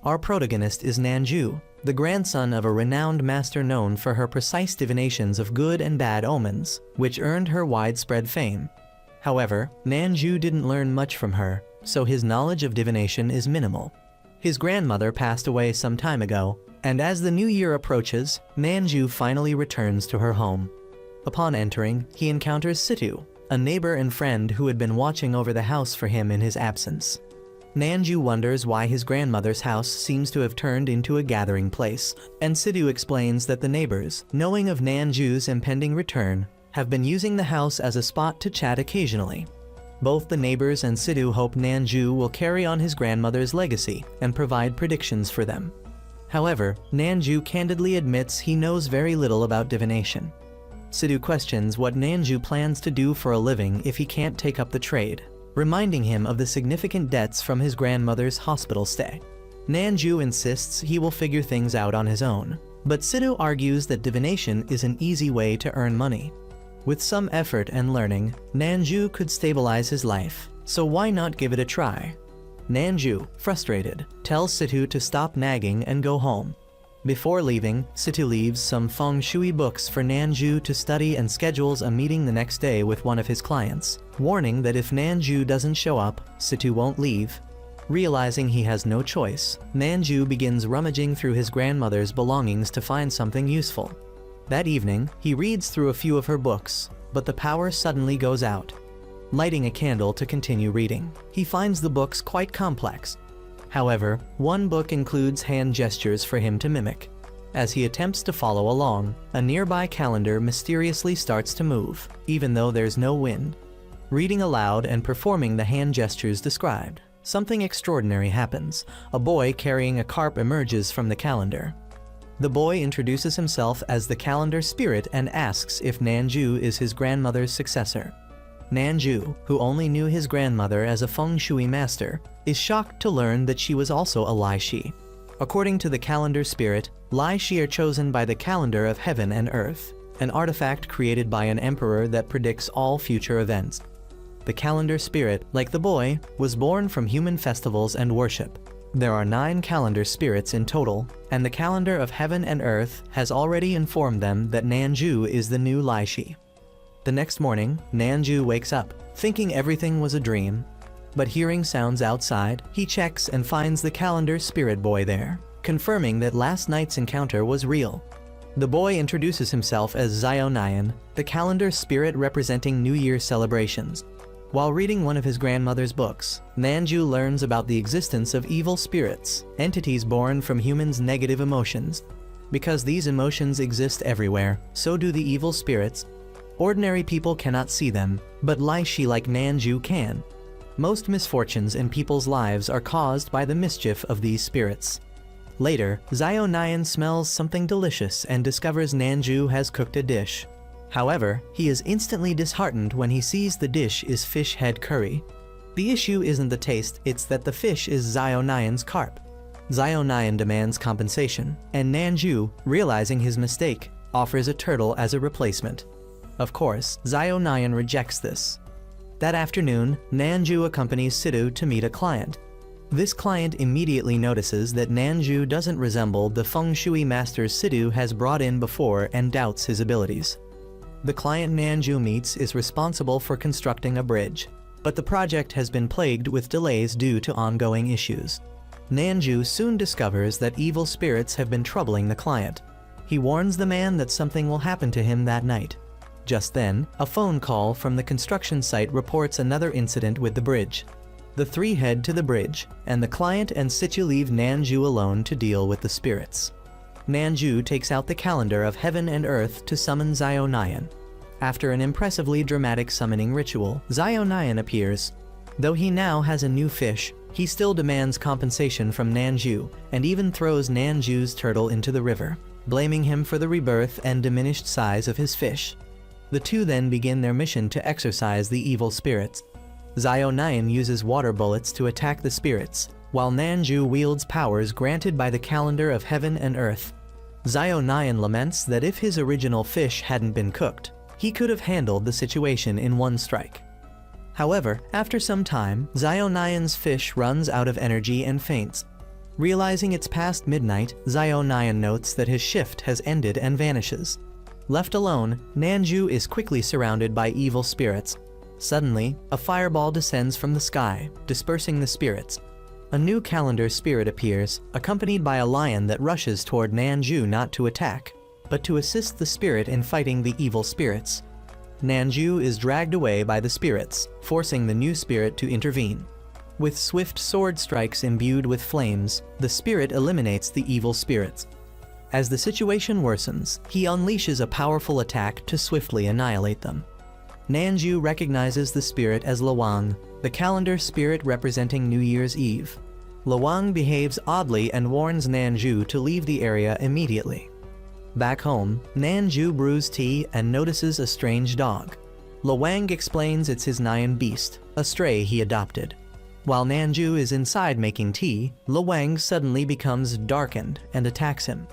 Our protagonist is Nanju, the grandson of a renowned master known for her precise divinations of good and bad omens, which earned her widespread fame. However, Nanju didn't learn much from her, so his knowledge of divination is minimal. His grandmother passed away some time ago, and as the new year approaches, Nanju finally returns to her home. Upon entering, he encounters Situ, a neighbor and friend who had been watching over the house for him in his absence. Nanju wonders why his grandmother's house seems to have turned into a gathering place, and Situ explains that the neighbors, knowing of Nanju's impending return, have been using the house as a spot to chat occasionally. Both the neighbors and Situ hope Nanju will carry on his grandmother's legacy and provide predictions for them. However, Nanju candidly admits he knows very little about divination. Situ questions what Nanju plans to do for a living if he can't take up the trade, reminding him of the significant debts from his grandmother's hospital stay. Nanju insists he will figure things out on his own, but Situ argues that divination is an easy way to earn money. With some effort and learning, Nanju could stabilize his life, so why not give it a try? Nanju, frustrated, tells Situ to stop nagging and go home. Before leaving, Situ leaves some feng shui books for Nanju to study and schedules a meeting the next day with one of his clients, warning that if Nanju doesn't show up, Situ won't leave. Realizing he has no choice, Nanju begins rummaging through his grandmother's belongings to find something useful. That evening, he reads through a few of her books, but the power suddenly goes out. Lighting a candle to continue reading, he finds the books quite complex. However, one book includes hand gestures for him to mimic. As he attempts to follow along, a nearby calendar mysteriously starts to move, even though there's no wind. Reading aloud and performing the hand gestures described, something extraordinary happens. A boy carrying a carp emerges from the calendar. The boy introduces himself as the calendar spirit and asks if Nanju is his grandmother's successor. Nanju, who only knew his grandmother as a feng shui master, is shocked to learn that she was also a Lai Shi. According to the calendar spirit, Lai Shi are chosen by the calendar of heaven and earth, an artifact created by an emperor that predicts all future events. The calendar spirit, like the boy, was born from human festivals and worship. There are 9 calendar spirits in total, and the calendar of heaven and earth has already informed them that Nanju is the new Lai Shi. The next morning, Nanju wakes up, thinking everything was a dream. But hearing sounds outside, he checks and finds the calendar spirit boy there, confirming that last night's encounter was real. The boy introduces himself as Zionayan, the calendar spirit representing New Year celebrations. While reading one of his grandmother's books, Nanju learns about the existence of evil spirits, entities born from humans' negative emotions. Because these emotions exist everywhere, so do the evil spirits. Ordinary people cannot see them, but Lai Shi like Nanju can. Most misfortunes in people's lives are caused by the mischief of these spirits. Later, Zionayan smells something delicious and discovers Nanju has cooked a dish. However, he is instantly disheartened when he sees the dish is fish head curry. The issue isn't the taste, it's that the fish is Zionayan's carp. Zionayan demands compensation, and Nanju, realizing his mistake, offers a turtle as a replacement. Of course, Zionayan rejects this. That afternoon, Nanju accompanies Situ to meet a client. This client immediately notices that Nanju doesn't resemble the feng shui masters Situ has brought in before and doubts his abilities. The client Nanju meets is responsible for constructing a bridge, but the project has been plagued with delays due to ongoing issues. Nanju soon discovers that evil spirits have been troubling the client. He warns the man that something will happen to him that night. Just then, a phone call from the construction site reports another incident with the bridge. The three head to the bridge, and the client and Situ leave Nanju alone to deal with the spirits. Nanju takes out the calendar of heaven and earth to summon Zionayan. After an impressively dramatic summoning ritual, Zionayan appears. Though he now has a new fish, he still demands compensation from Nanju, and even throws Nanju's turtle into the river, blaming him for the rebirth and diminished size of his fish. The two then begin their mission to exorcise the evil spirits. Zionayan uses water bullets to attack the spirits, while Nanju wields powers granted by the calendar of heaven and earth. Zionayan laments that if his original fish hadn't been cooked, he could have handled the situation in one strike. However, after some time, Zionayan's fish runs out of energy and faints. Realizing it's past midnight, Xiao notes that his shift has ended and vanishes. Left alone, Nanju is quickly surrounded by evil spirits. Suddenly, a fireball descends from the sky, dispersing the spirits. A new calendar spirit appears, accompanied by a lion that rushes toward Nanju not to attack, but to assist the spirit in fighting the evil spirits. Nanju is dragged away by the spirits, forcing the new spirit to intervene. With swift sword strikes imbued with flames, the spirit eliminates the evil spirits. As the situation worsens, he unleashes a powerful attack to swiftly annihilate them. Nanju recognizes the spirit as Lawang, the calendar spirit representing New Year's Eve. Lawang behaves oddly and warns Nanju to leave the area immediately. Back home, Nanju brews tea and notices a strange dog. Lawang explains it's his Nyan beast, a stray he adopted. While Nanju is inside making tea, Lawang suddenly becomes darkened and attacks him.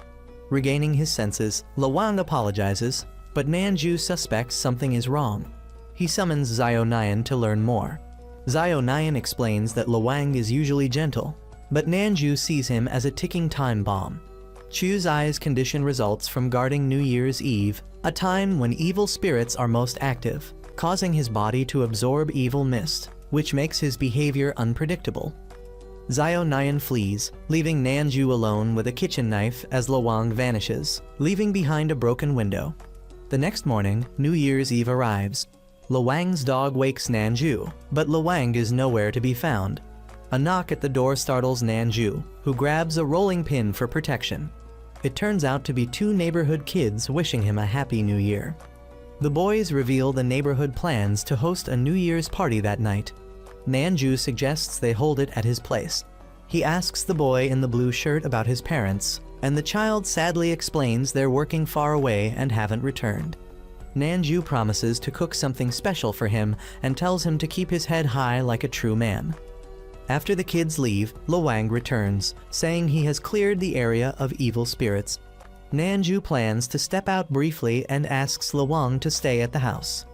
Regaining his senses, Lawang apologizes, but Nanju suspects something is wrong. He summons Xiao to learn more. Xiao explains that Lawang is usually gentle, but Nanju sees him as a ticking time bomb. Chu's eye's condition results from guarding New Year's Eve, a time when evil spirits are most active, causing his body to absorb evil mist, which makes his behavior unpredictable. Xiao flees, leaving Nanju alone with a kitchen knife as Lawang vanishes, leaving behind a broken window. The next morning, New Year's Eve arrives. Lawang's dog wakes Nanju, but Lawang is nowhere to be found. A knock at the door startles Nanju, who grabs a rolling pin for protection. It turns out to be two neighborhood kids wishing him a happy new year. The boys reveal the neighborhood plans to host a New Year's party that night. Nanju suggests they hold it at his place. He asks the boy in the blue shirt about his parents, and the child sadly explains they're working far away and haven't returned. Nanju promises to cook something special for him and tells him to keep his head high like a true man. After the kids leave, Lawang returns, saying he has cleared the area of evil spirits. Nanju plans to step out briefly and asks Lawang to stay at the house.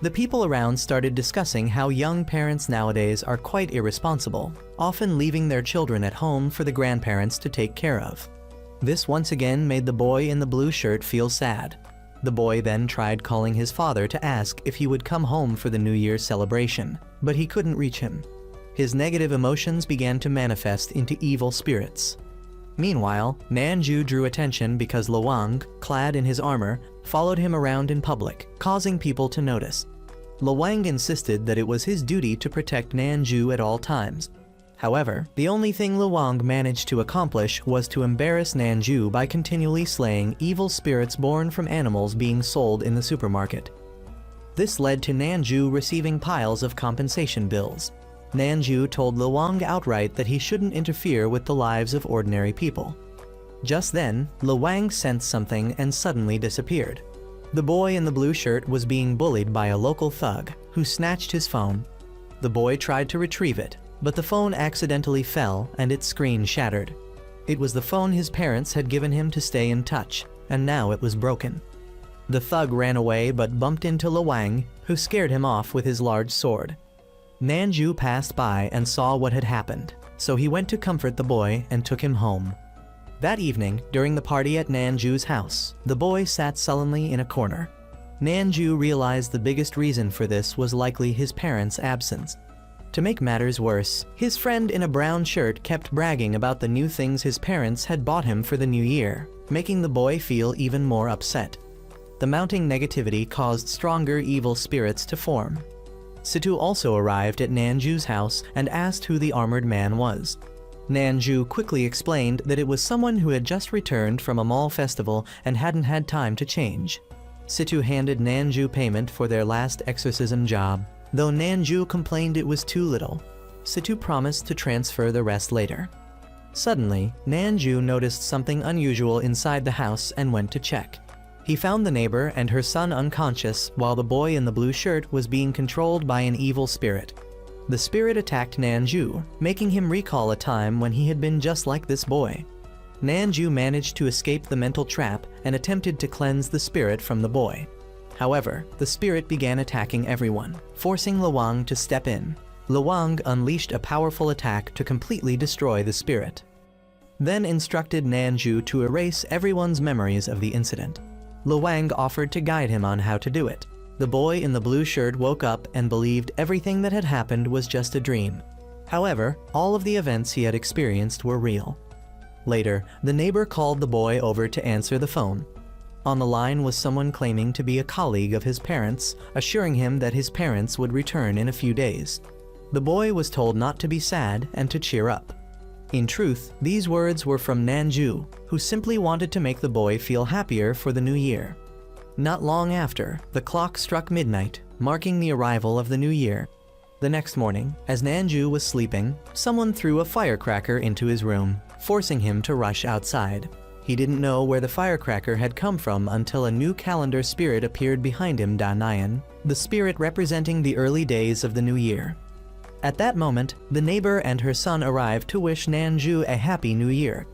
The people around started discussing how young parents nowadays are quite irresponsible, often leaving their children at home for the grandparents to take care of. This once again made the boy in the blue shirt feel sad. The boy then tried calling his father to ask if he would come home for the New Year's celebration, but he couldn't reach him. His negative emotions began to manifest into evil spirits. Meanwhile, Nanju drew attention because Lawang, clad in his armor, followed him around in public, causing people to notice. Lawang insisted that it was his duty to protect Nanju at all times. However, the only thing Lawang managed to accomplish was to embarrass Nanju by continually slaying evil spirits born from animals being sold in the supermarket. This led to Nanju receiving piles of compensation bills. Nanju told Lawang outright that he shouldn't interfere with the lives of ordinary people. Just then, Lawang sensed something and suddenly disappeared. The boy in the blue shirt was being bullied by a local thug, who snatched his phone. The boy tried to retrieve it, but the phone accidentally fell and its screen shattered. It was the phone his parents had given him to stay in touch, and now it was broken. The thug ran away but bumped into Lawang, who scared him off with his large sword. Nanju passed by and saw what had happened, so he went to comfort the boy and took him home. That evening, during the party at Nanju's house, the boy sat sullenly in a corner. Nanju realized the biggest reason for this was likely his parents' absence. To make matters worse, his friend in a brown shirt kept bragging about the new things his parents had bought him for the new year, making the boy feel even more upset. The mounting negativity caused stronger evil spirits to form. Situ also arrived at Nanju's house and asked who the armored man was. Nanju quickly explained that it was someone who had just returned from a mall festival and hadn't had time to change. Situ handed Nanju payment for their last exorcism job, though Nanju complained it was too little. Situ promised to transfer the rest later. Suddenly, Nanju noticed something unusual inside the house and went to check. He found the neighbor and her son unconscious while the boy in the blue shirt was being controlled by an evil spirit. The spirit attacked Nanju, making him recall a time when he had been just like this boy. Nanju managed to escape the mental trap and attempted to cleanse the spirit from the boy. However, the spirit began attacking everyone, forcing Lawang to step in. Lawang unleashed a powerful attack to completely destroy the spirit. then instructed Nanju to erase everyone's memories of the incident. Luang offered to guide him on how to do it. The boy in the blue shirt woke up and believed everything that had happened was just a dream. However, all of the events he had experienced were real. Later, the neighbor called the boy over to answer the phone. On the line was someone claiming to be a colleague of his parents, assuring him that his parents would return in a few days. The boy was told not to be sad and to cheer up. In truth, these words were from Nanju, who simply wanted to make the boy feel happier for the new year. Not long after, the clock struck midnight, marking the arrival of the new year. The next morning, as Nanju was sleeping, someone threw a firecracker into his room, forcing him to rush outside. He didn't know where the firecracker had come from until a new calendar spirit appeared behind him, Danayan, the spirit representing the early days of the new year. At that moment, the neighbor and her son arrived to wish Nanju a happy new year.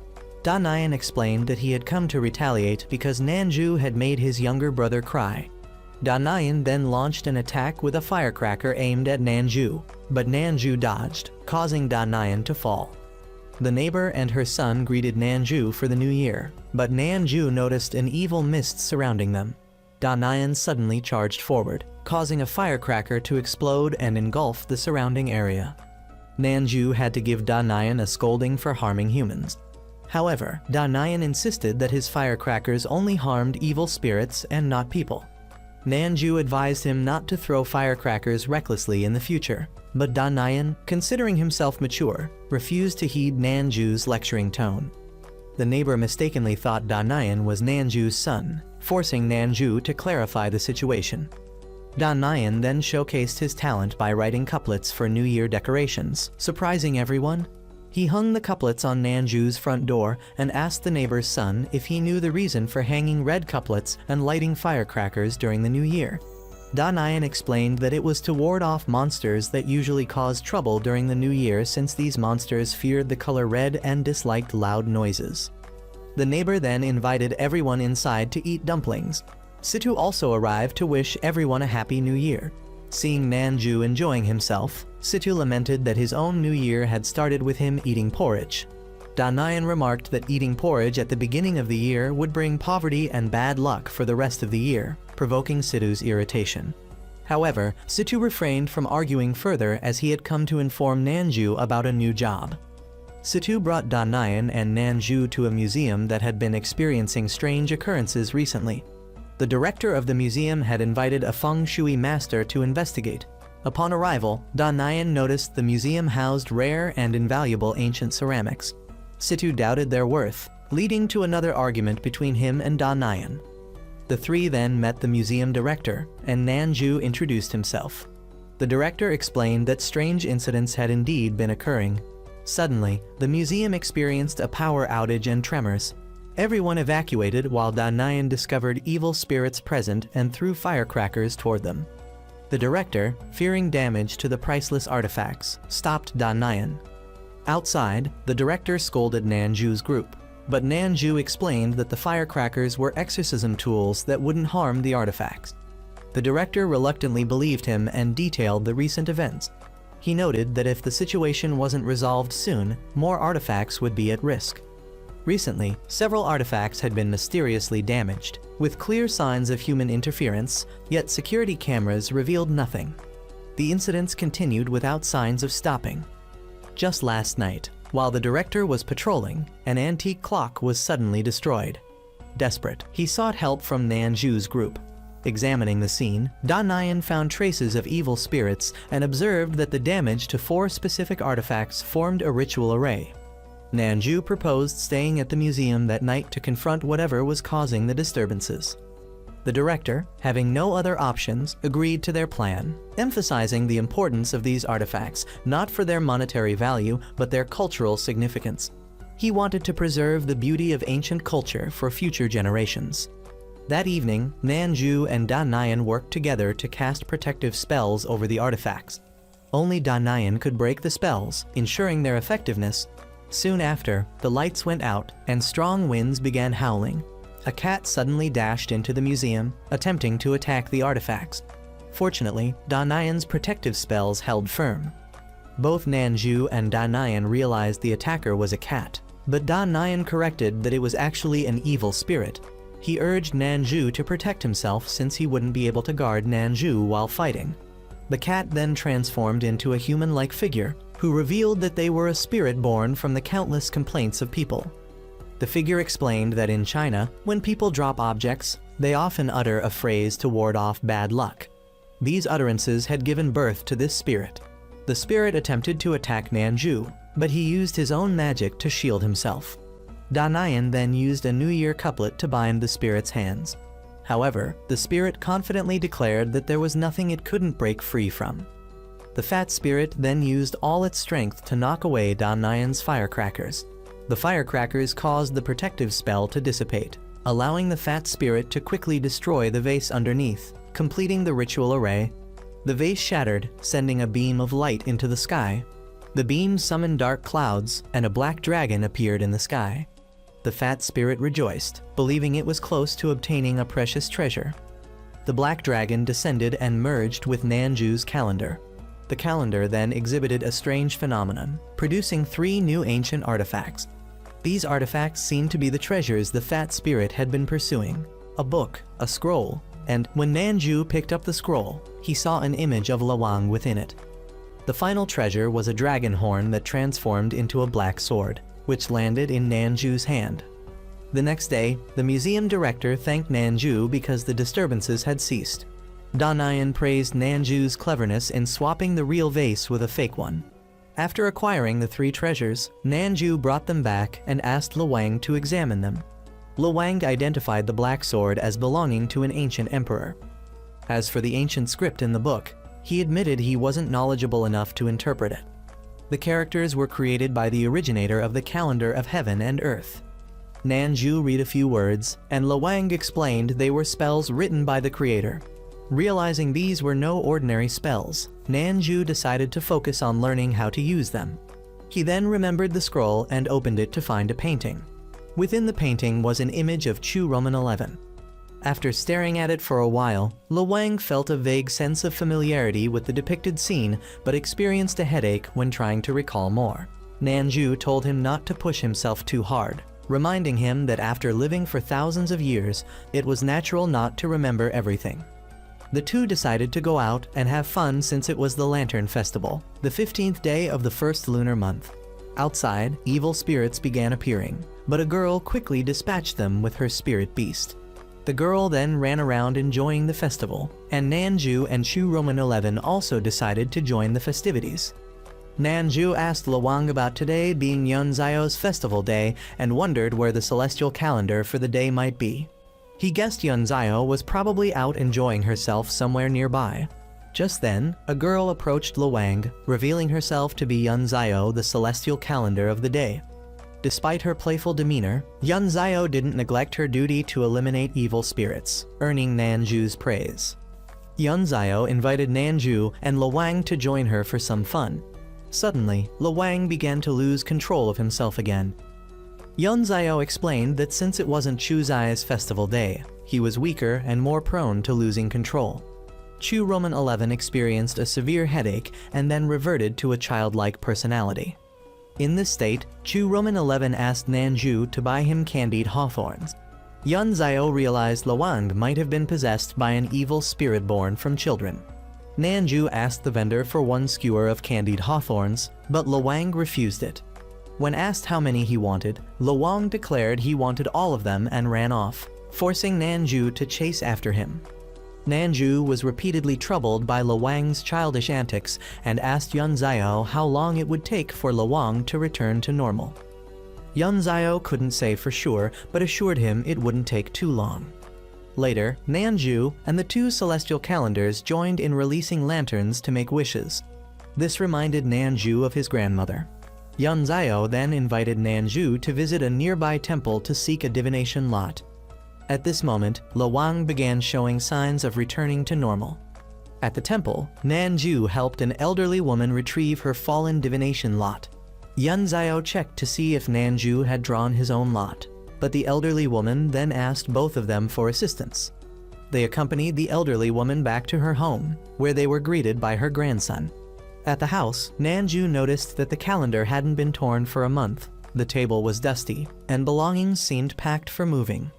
Danayan explained that he had come to retaliate because Nanju had made his younger brother cry. Danayan then launched an attack with a firecracker aimed at Nanju, but Nanju dodged, causing Danayan to fall. The neighbor and her son greeted Nanju for the new year, but Nanju noticed an evil mist surrounding them. Danayan suddenly charged forward, causing a firecracker to explode and engulf the surrounding area. Nanju had to give Danayan a scolding for harming humans. However, Danayan insisted that his firecrackers only harmed evil spirits and not people. Nanju advised him not to throw firecrackers recklessly in the future, but Danayan, considering himself mature, refused to heed Nanju's lecturing tone. The neighbor mistakenly thought Danayan was Nanju's son, forcing Nanju to clarify the situation. Danayan then showcased his talent by writing couplets for New Year decorations, surprising everyone. He hung the couplets on Nanju's front door and asked the neighbor's son if he knew the reason for hanging red couplets and lighting firecrackers during the new year. Danayan explained that it was to ward off monsters that usually cause trouble during the new year, since these monsters feared the color red and disliked loud noises. The neighbor then invited everyone inside to eat dumplings. Situ also arrived to wish everyone a happy new year. Seeing Nanju enjoying himself, Situ lamented that his own new year had started with him eating porridge. Danayan remarked that eating porridge at the beginning of the year would bring poverty and bad luck for the rest of the year, provoking Situ's irritation. However, Situ refrained from arguing further as he had come to inform Nanju about a new job. Situ brought Danayan and Nanju to a museum that had been experiencing strange occurrences recently. The director of the museum had invited a feng shui master to investigate. Upon arrival, Danayan noticed the museum housed rare and invaluable ancient ceramics. Situ doubted their worth, leading to another argument between him and Danayan. The three then met the museum director, and Nanju introduced himself. The director explained that strange incidents had indeed been occurring. Suddenly, the museum experienced a power outage and tremors. Everyone evacuated while Danayan discovered evil spirits present and threw firecrackers toward them. The director, fearing damage to the priceless artifacts, stopped Danayan. Outside, the director scolded Nanju's group, but Nanju explained that the firecrackers were exorcism tools that wouldn't harm the artifacts. The director reluctantly believed him and detailed the recent events. He noted that if the situation wasn't resolved soon, more artifacts would be at risk. Recently, several artifacts had been mysteriously damaged, with clear signs of human interference, yet security cameras revealed nothing. The incidents continued without signs of stopping. Just last night, while the director was patrolling, an antique clock was suddenly destroyed. Desperate, he sought help from Nanju's group. Examining the scene, Danayan found traces of evil spirits and observed that the damage to 4 specific artifacts formed a ritual array. Nanju proposed staying at the museum that night to confront whatever was causing the disturbances. The director, having no other options, agreed to their plan, emphasizing the importance of these artifacts, not for their monetary value, but their cultural significance. He wanted to preserve the beauty of ancient culture for future generations. That evening, Nanju and Danayan worked together to cast protective spells over the artifacts. Only Danayan could break the spells, ensuring their effectiveness. Soon after, the lights went out and strong winds began howling. A cat suddenly dashed into the museum, attempting to attack the artifacts. Fortunately, Danayan's protective spells held firm. Both Nanju and Danayan realized the attacker was a cat. but Da Nian corrected that it was actually an evil spirit. He urged Nanju to protect himself since he wouldn't be able to guard Nanju while fighting. The cat then transformed into a human-like figure, who revealed that they were a spirit born from the countless complaints of people. The figure explained that in China, when people drop objects, they often utter a phrase to ward off bad luck. These utterances had given birth to this spirit. The spirit attempted to attack Nanju, but he used his own magic to shield himself. Da Nian then used a New Year couplet to bind the spirit's hands. However, the spirit confidently declared that there was nothing it couldn't break free from. The fat spirit then used all its strength to knock away Da Nian's firecrackers. The firecrackers caused the protective spell to dissipate, allowing the fat spirit to quickly destroy the vase underneath, completing the ritual array. The vase shattered, sending a beam of light into the sky. The beam summoned dark clouds, and a black dragon appeared in the sky. The fat spirit rejoiced, believing it was close to obtaining a precious treasure. The black dragon descended and merged with Nanju's calendar. The calendar then exhibited a strange phenomenon, producing 3 new ancient artifacts. These artifacts seemed to be the treasures the fat spirit had been pursuing: a book, a scroll, and when Nanju picked up the scroll, he saw an image of Lawang within it. The final treasure was a dragon horn that transformed into a black sword, which landed in Nanju's hand. The next day, the museum director thanked Nanju because the disturbances had ceased. Da Nian praised Nanju's cleverness in swapping the real vase with a fake one. After acquiring the 3 treasures, Nanju brought them back and asked Lawang to examine them. Lawang identified the black sword as belonging to an ancient emperor. As for the ancient script in the book, he admitted he wasn't knowledgeable enough to interpret it. The characters were created by the originator of the calendar of heaven and earth. Nanju read a few words, and Lawang explained they were spells written by the creator. Realizing these were no ordinary spells, Nanju decided to focus on learning how to use them. He then remembered the scroll and opened it to find a painting. Within the painting was an image of Chu Roman 11. After staring at it for a while, Lawang felt a vague sense of familiarity with the depicted scene, but experienced a headache when trying to recall more. Nanju told him not to push himself too hard, reminding him that after living for thousands of years, it was natural not to remember everything. The two decided to go out and have fun since it was the Lantern Festival, the 15th day of the first lunar month. Outside, evil spirits began appearing, but a girl quickly dispatched them with her spirit beast. The girl then ran around enjoying the festival, and Nanju and Chu Roman 11 also decided to join the festivities. Nanju asked Lawang about today being Yunzao's festival day and wondered where the celestial calendar for the day might be. He guessed Yunzao was probably out enjoying herself somewhere nearby. Just then, a girl approached Lawang, revealing herself to be Yunzao, the celestial calendar of the day. Despite her playful demeanor, Yunzao didn't neglect her duty to eliminate evil spirits, earning Nanju's praise. Yunzao invited Nanju and Lawang to join her for some fun. Suddenly, Lawang began to lose control of himself again. Yunzao explained that since it wasn't Chuzai's festival day, he was weaker and more prone to losing control. Chu Roman 11 experienced a severe headache and then reverted to a childlike personality. In this state, Chu Roman 11 asked Nanju to buy him candied hawthorns. Yunzao realized Lawang might have been possessed by an evil spirit born from children. Nanju asked the vendor for 1 skewer of candied hawthorns, but Lawang refused it. When asked how many he wanted, Lawang declared he wanted all of them and ran off, forcing Nanju to chase after him. Nanju was repeatedly troubled by Lawang's childish antics and asked Yunzao how long it would take for Lawang to return to normal. Yunzao couldn't say for sure, but assured him it wouldn't take too long. Later, Nanju and the 2 celestial calendars joined in releasing lanterns to make wishes. This reminded Nanju of his grandmother. Yunzao then invited Nanju to visit a nearby temple to seek a divination lot. At this moment, Lawang began showing signs of returning to normal. At the temple, Nanju helped an elderly woman retrieve her fallen divination lot. Yunzao checked to see if Nanju had drawn his own lot, but the elderly woman then asked both of them for assistance. They accompanied the elderly woman back to her home, where they were greeted by her grandson. At the house, Nanju noticed that the calendar hadn't been torn for a month. The table was dusty, and belongings seemed packed for moving.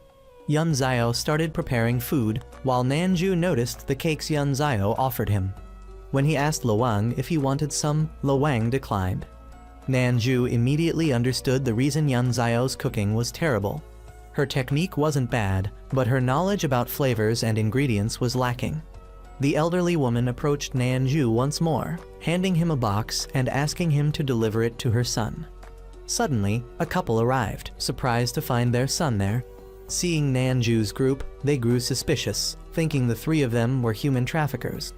Yun Zio started preparing food, while Nanju noticed the cakes Yun Zio offered him. When he asked Lo Wang if he wanted some, Lo Wang declined. Nanju immediately understood the reason Yun Zio's cooking was terrible. Her technique wasn't bad, but her knowledge about flavors and ingredients was lacking. The elderly woman approached Nanju once more, handing him a box and asking him to deliver it to her son. Suddenly, a couple arrived, surprised to find their son there. Seeing Nanju's group, they grew suspicious, thinking the three of them were human traffickers.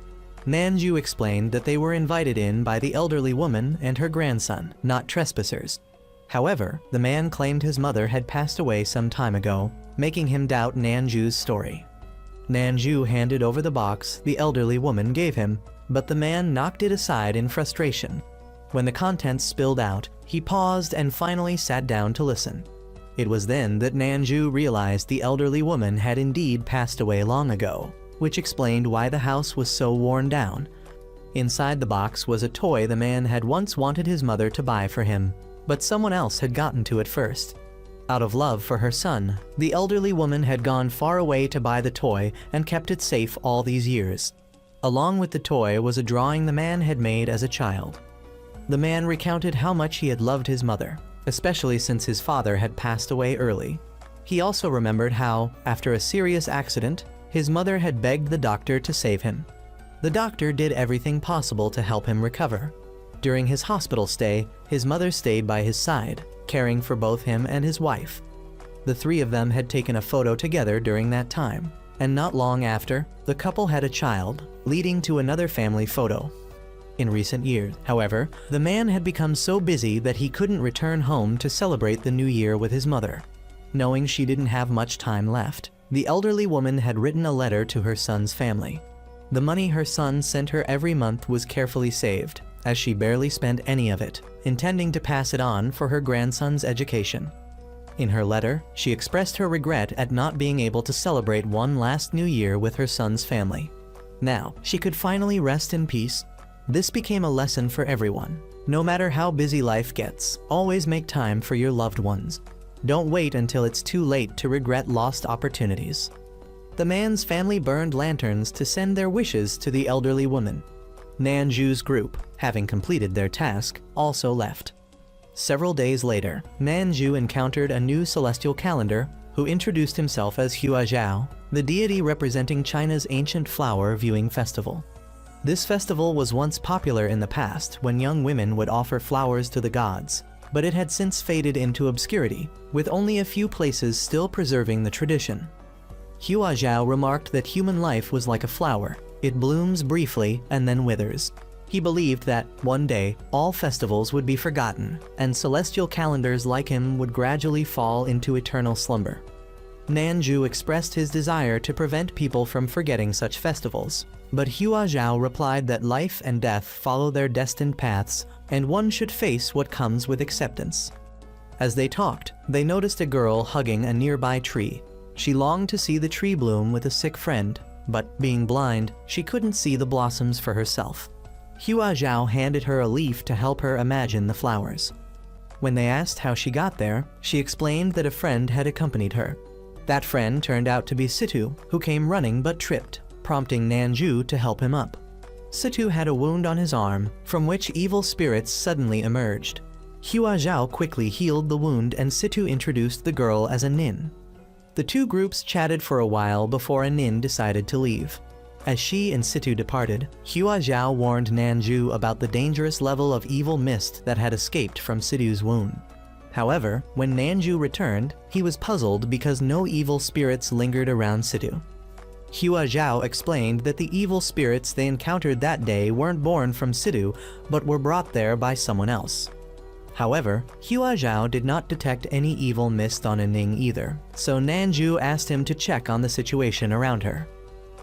Nanju explained that they were invited in by the elderly woman and her grandson, not trespassers. However, the man claimed his mother had passed away some time ago, making him doubt Nanju's story. Nanju handed over the box the elderly woman gave him, but the man knocked it aside in frustration. When the contents spilled out, he paused and finally sat down to listen. It was then that Nanju realized the elderly woman had indeed passed away long ago, which explained why the house was so worn down. Inside the box was a toy the man had once wanted his mother to buy for him, but someone else had gotten to it first. Out of love for her son, the elderly woman had gone far away to buy the toy and kept it safe all these years. Along with the toy was a drawing the man had made as a child. The man recounted how much he had loved his mother, especially since his father had passed away early. He also remembered how, after a serious accident, his mother had begged the doctor to save him. The doctor did everything possible to help him recover. During his hospital stay, his mother stayed by his side, caring for both him and his wife. The three of them had taken a photo together during that time, and not long after, the couple had a child, leading to another family photo. In recent years, however, the man had become so busy that he couldn't return home to celebrate the new year with his mother. Knowing she didn't have much time left, the elderly woman had written a letter to her son's family. The money her son sent her every month was carefully saved, as she barely spent any of it, intending to pass it on for her grandson's education. In her letter, she expressed her regret at not being able to celebrate one last New Year with her son's family. Now, she could finally rest in peace. This became a lesson for everyone. No matter how busy life gets, always make time for your loved ones. Don't wait until it's too late to regret lost opportunities. The man's family burned lanterns to send their wishes to the elderly woman. Nanju's group, having completed their task, also left. Several days later, Nanju encountered a new celestial calendar who introduced himself as Hua Zhao, the deity representing China's ancient flower viewing festival. This festival was once popular in the past when young women would offer flowers to the gods, but it had since faded into obscurity, with only a few places still preserving the tradition. Hua Zhao remarked that human life was like a flower. It blooms briefly and then withers. He believed that, one day, all festivals would be forgotten, and celestial calendars like him would gradually fall into eternal slumber. Nanju expressed his desire to prevent people from forgetting such festivals, but Hua Zhao replied that life and death follow their destined paths, and one should face what comes with acceptance. As they talked, they noticed a girl hugging a nearby tree. She longed to see the tree bloom with a sick friend, but being blind, she couldn't see the blossoms for herself. Hua Zhao handed her a leaf to help her imagine the flowers. When they asked how she got there, she explained that a friend had accompanied her. That friend turned out to be Situ, who came running but tripped, prompting Nanju to help him up. Situ had a wound on his arm, from which evil spirits suddenly emerged. Hua Zhao quickly healed the wound and Situ introduced the girl as a nin. The two groups chatted for a while before a nin decided to leave. As she and Situ departed, Hua Zhao warned Nanju about the dangerous level of evil mist that had escaped from Situ's wound. However, when Nanju returned, he was puzzled because no evil spirits lingered around Situ. Hua Zhao explained that the evil spirits they encountered that day weren't born from Situ, but were brought there by someone else. However, Hua Zhao did not detect any evil mist on Ning either, so Nanju asked him to check on the situation around her.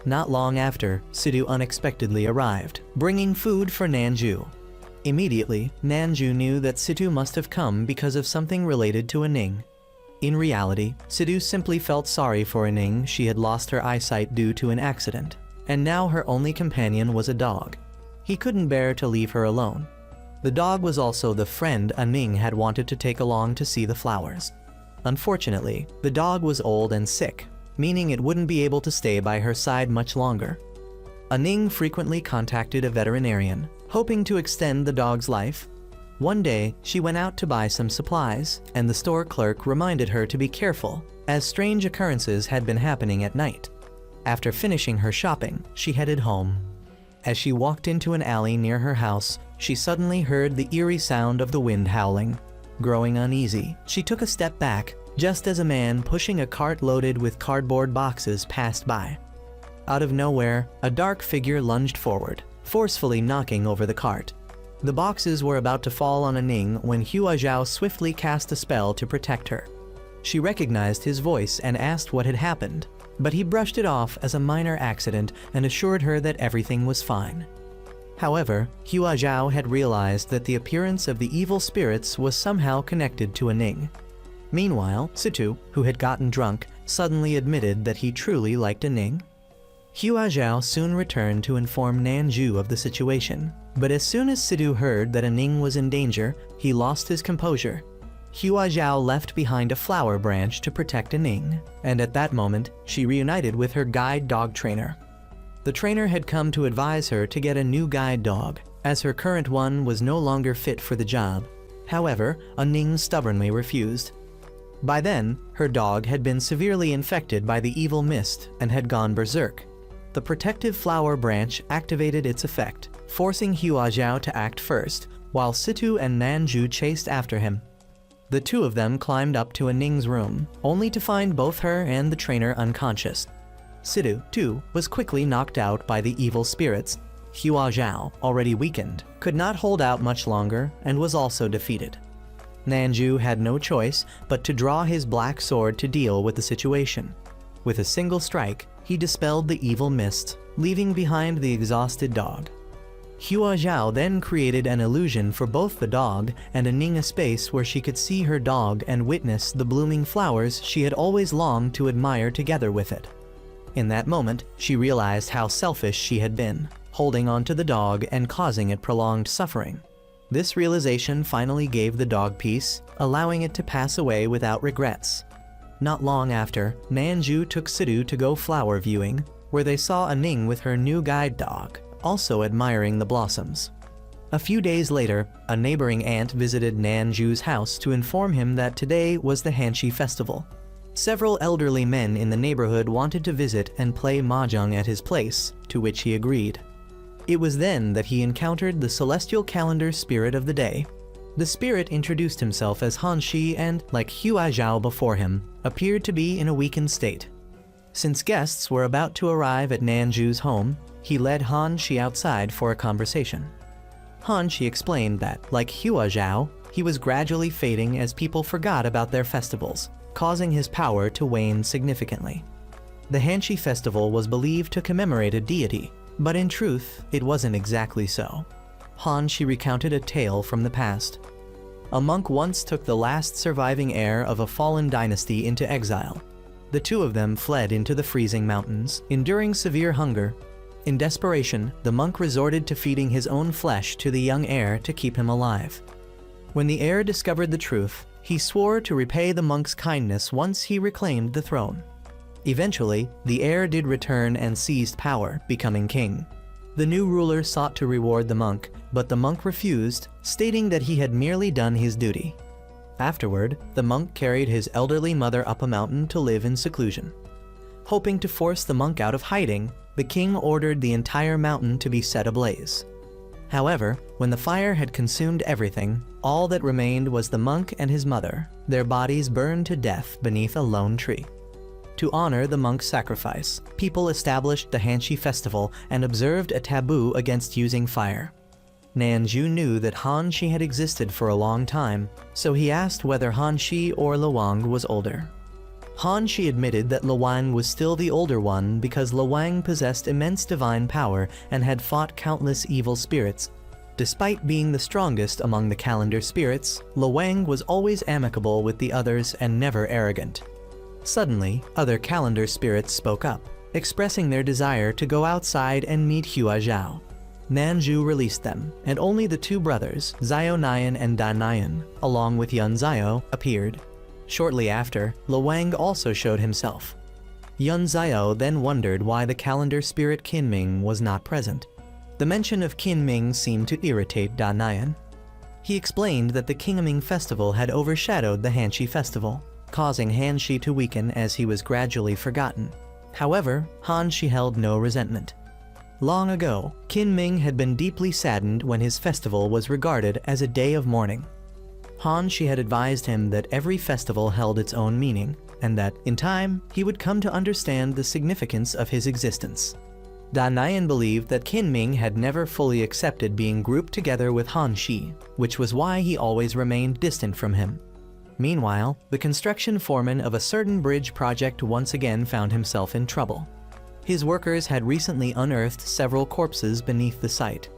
Not long after, Situ unexpectedly arrived, bringing food for Nanju. Immediately, Nanju knew that Situ must have come because of something related to Ning. In reality, Situ simply felt sorry for Ning. She had lost her eyesight due to an accident, and now her only companion was a dog. He couldn't bear to leave her alone. The dog was also the friend Ning had wanted to take along to see the flowers. Unfortunately, the dog was old and sick, meaning it wouldn't be able to stay by her side much longer. Ning frequently contacted a veterinarian, hoping to extend the dog's life. One day, she went out to buy some supplies, and the store clerk reminded her to be careful, as strange occurrences had been happening at night. After finishing her shopping, she headed home. As she walked into an alley near her house, she suddenly heard the eerie sound of the wind howling. Growing uneasy, she took a step back, just as a man pushing a cart loaded with cardboard boxes passed by. Out of nowhere, a dark figure lunged forward, forcefully knocking over the cart. The boxes were about to fall on Ning when Hua Zhao swiftly cast a spell to protect her. She recognized his voice and asked what had happened, but he brushed it off as a minor accident and assured her that everything was fine. However, Hua Zhao had realized that the appearance of the evil spirits was somehow connected to Ning. Meanwhile, Situ, who had gotten drunk, suddenly admitted that he truly liked Ning. Hua Zhao soon returned to inform Nanju of the situation, but as soon as Situ heard that Ning was in danger, he lost his composure. Hua Zhao left behind a flower branch to protect Ning, and at that moment, she reunited with her guide dog trainer. The trainer had come to advise her to get a new guide dog, as her current one was no longer fit for the job. However, Ning stubbornly refused. By then, her dog had been severely infected by the evil mist and had gone berserk. The protective flower branch activated its effect, forcing Hua Zhao to act first, while Situ and Nanju chased after him. The two of them climbed up to Ning's room, only to find both her and the trainer unconscious. Situ, too, was quickly knocked out by the evil spirits. Hua Zhao, already weakened, could not hold out much longer and was also defeated. Nanju had no choice but to draw his black sword to deal with the situation. With a single strike, he dispelled the evil mist, leaving behind the exhausted dog. Hua Zhao then created an illusion for both the dog and Ning, a space where she could see her dog and witness the blooming flowers she had always longed to admire together with it. In that moment, she realized how selfish she had been, holding on to the dog and causing it prolonged suffering. This realization finally gave the dog peace, allowing it to pass away without regrets. Not long after, Nanju took Situ to go flower viewing, where they saw Ning with her new guide dog, also admiring the blossoms. A few days later, a neighboring aunt visited Nanju's house to inform him that today was the Hansshi festival. Several elderly men in the neighborhood wanted to visit and play mahjong at his place, to which he agreed. It was then that he encountered the celestial calendar spirit of the day. The spirit introduced himself as Hansshi and, like Hua Zhao before him, appeared to be in a weakened state. Since guests were about to arrive at Nanju's home, he led Hansshi outside for a conversation. Hansshi explained that, like Hua Zhao, he was gradually fading as people forgot about their festivals, causing his power to wane significantly. The Hansshi festival was believed to commemorate a deity, but in truth, it wasn't exactly so. Hansshi recounted a tale from the past. A monk once took the last surviving heir of a fallen dynasty into exile. The two of them fled into the freezing mountains, enduring severe hunger. In desperation, the monk resorted to feeding his own flesh to the young heir to keep him alive. When the heir discovered the truth, he swore to repay the monk's kindness once he reclaimed the throne. Eventually, the heir did return and seized power, becoming king. The new ruler sought to reward the monk, but the monk refused, stating that he had merely done his duty. Afterward, the monk carried his elderly mother up a mountain to live in seclusion. Hoping to force the monk out of hiding, the king ordered the entire mountain to be set ablaze. However, when the fire had consumed everything, all that remained was the monk and his mother, their bodies burned to death beneath a lone tree. To honor the monk's sacrifice, people established the Hansshi festival and observed a taboo against using fire. Nanju knew that Hansshi had existed for a long time, so he asked whether Hansshi or Luang was older. Hansshi admitted that Luang was still the older one because Luang possessed immense divine power and had fought countless evil spirits. Despite being the strongest among the calendar spirits, Luang was always amicable with the others and never arrogant. Suddenly, other calendar spirits spoke up, expressing their desire to go outside and meet Hua Zhao. Nanju released them, and only the two brothers, Zio-Nyan and Da-Nyan, along with Yun Zio, appeared. Shortly after, Luwang also showed himself. Yun Zio then wondered why the calendar spirit Kinming was not present. The mention of Kinming seemed to irritate Da-Nyan. He explained that the Kinming festival had overshadowed the Hansshi festival, causing Hansshi to weaken as he was gradually forgotten. However, Hansshi held no resentment. Long ago, Kinming had been deeply saddened when his festival was regarded as a day of mourning. Hansshi had advised him that every festival held its own meaning, and that, in time, he would come to understand the significance of his existence. Da-Nyan believed that Kinming had never fully accepted being grouped together with Hansshi, which was why he always remained distant from him. Meanwhile, the construction foreman of a certain bridge project once again found himself in trouble. His workers had recently unearthed several corpses beneath the site.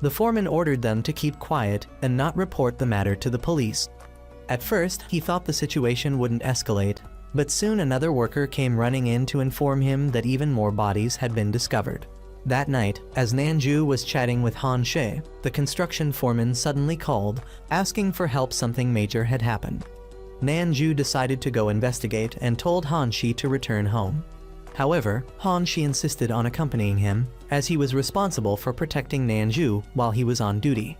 The foreman ordered them to keep quiet and not report the matter to the police. At first, he thought the situation wouldn't escalate, but soon another worker came running in to inform him that even more bodies had been discovered. That night, as Nanju was chatting with Hansshi, the construction foreman suddenly called, asking for help. Something major had happened. Nanju decided to go investigate and told Hansshi to return home. However, Hansshi insisted on accompanying him, as he was responsible for protecting Nanju while he was on duty.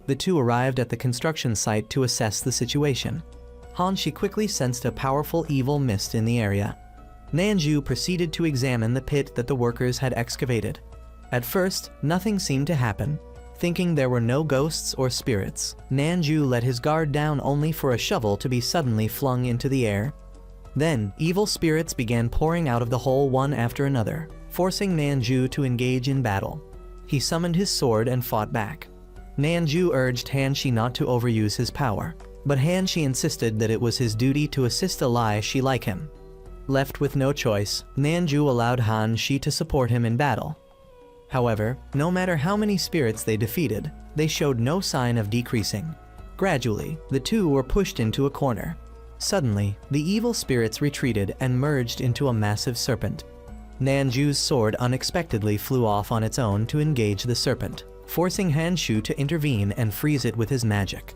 The two arrived at the construction site to assess the situation. Hansshi quickly sensed a powerful evil mist in the area. Nanju proceeded to examine the pit that the workers had excavated. At first, nothing seemed to happen. Thinking there were no ghosts or spirits, Nanju let his guard down only for a shovel to be suddenly flung into the air. Then, evil spirits began pouring out of the hole one after another, forcing Nanju to engage in battle. He summoned his sword and fought back. Nanju urged Hansshi not to overuse his power, but Hansshi insisted that it was his duty to assist a Lai-Shi like him. Left with no choice, Nanju allowed Hansshi to support him in battle. However, no matter how many spirits they defeated, they showed no sign of decreasing. Gradually, the two were pushed into a corner. Suddenly, the evil spirits retreated and merged into a massive serpent. Nanju's sword unexpectedly flew off on its own to engage the serpent, forcing Hanshu to intervene and freeze it with his magic.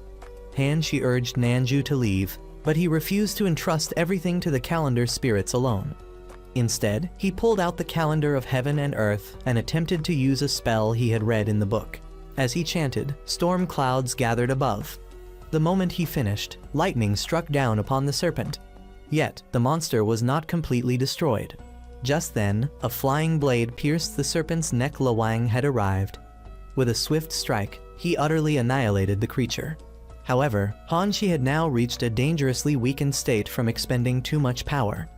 Hansshi urged Nanju to leave, but he refused to entrust everything to the calendar spirits alone. Instead, he pulled out the calendar of heaven and earth and attempted to use a spell he had read in the book. As he chanted, storm clouds gathered above. The moment he finished, lightning struck down upon the serpent. Yet, the monster was not completely destroyed. Just then, a flying blade pierced the serpent's neck. Luwang had arrived. With a swift strike, he utterly annihilated the creature. However, Hansshi had now reached a dangerously weakened state from expending too much power.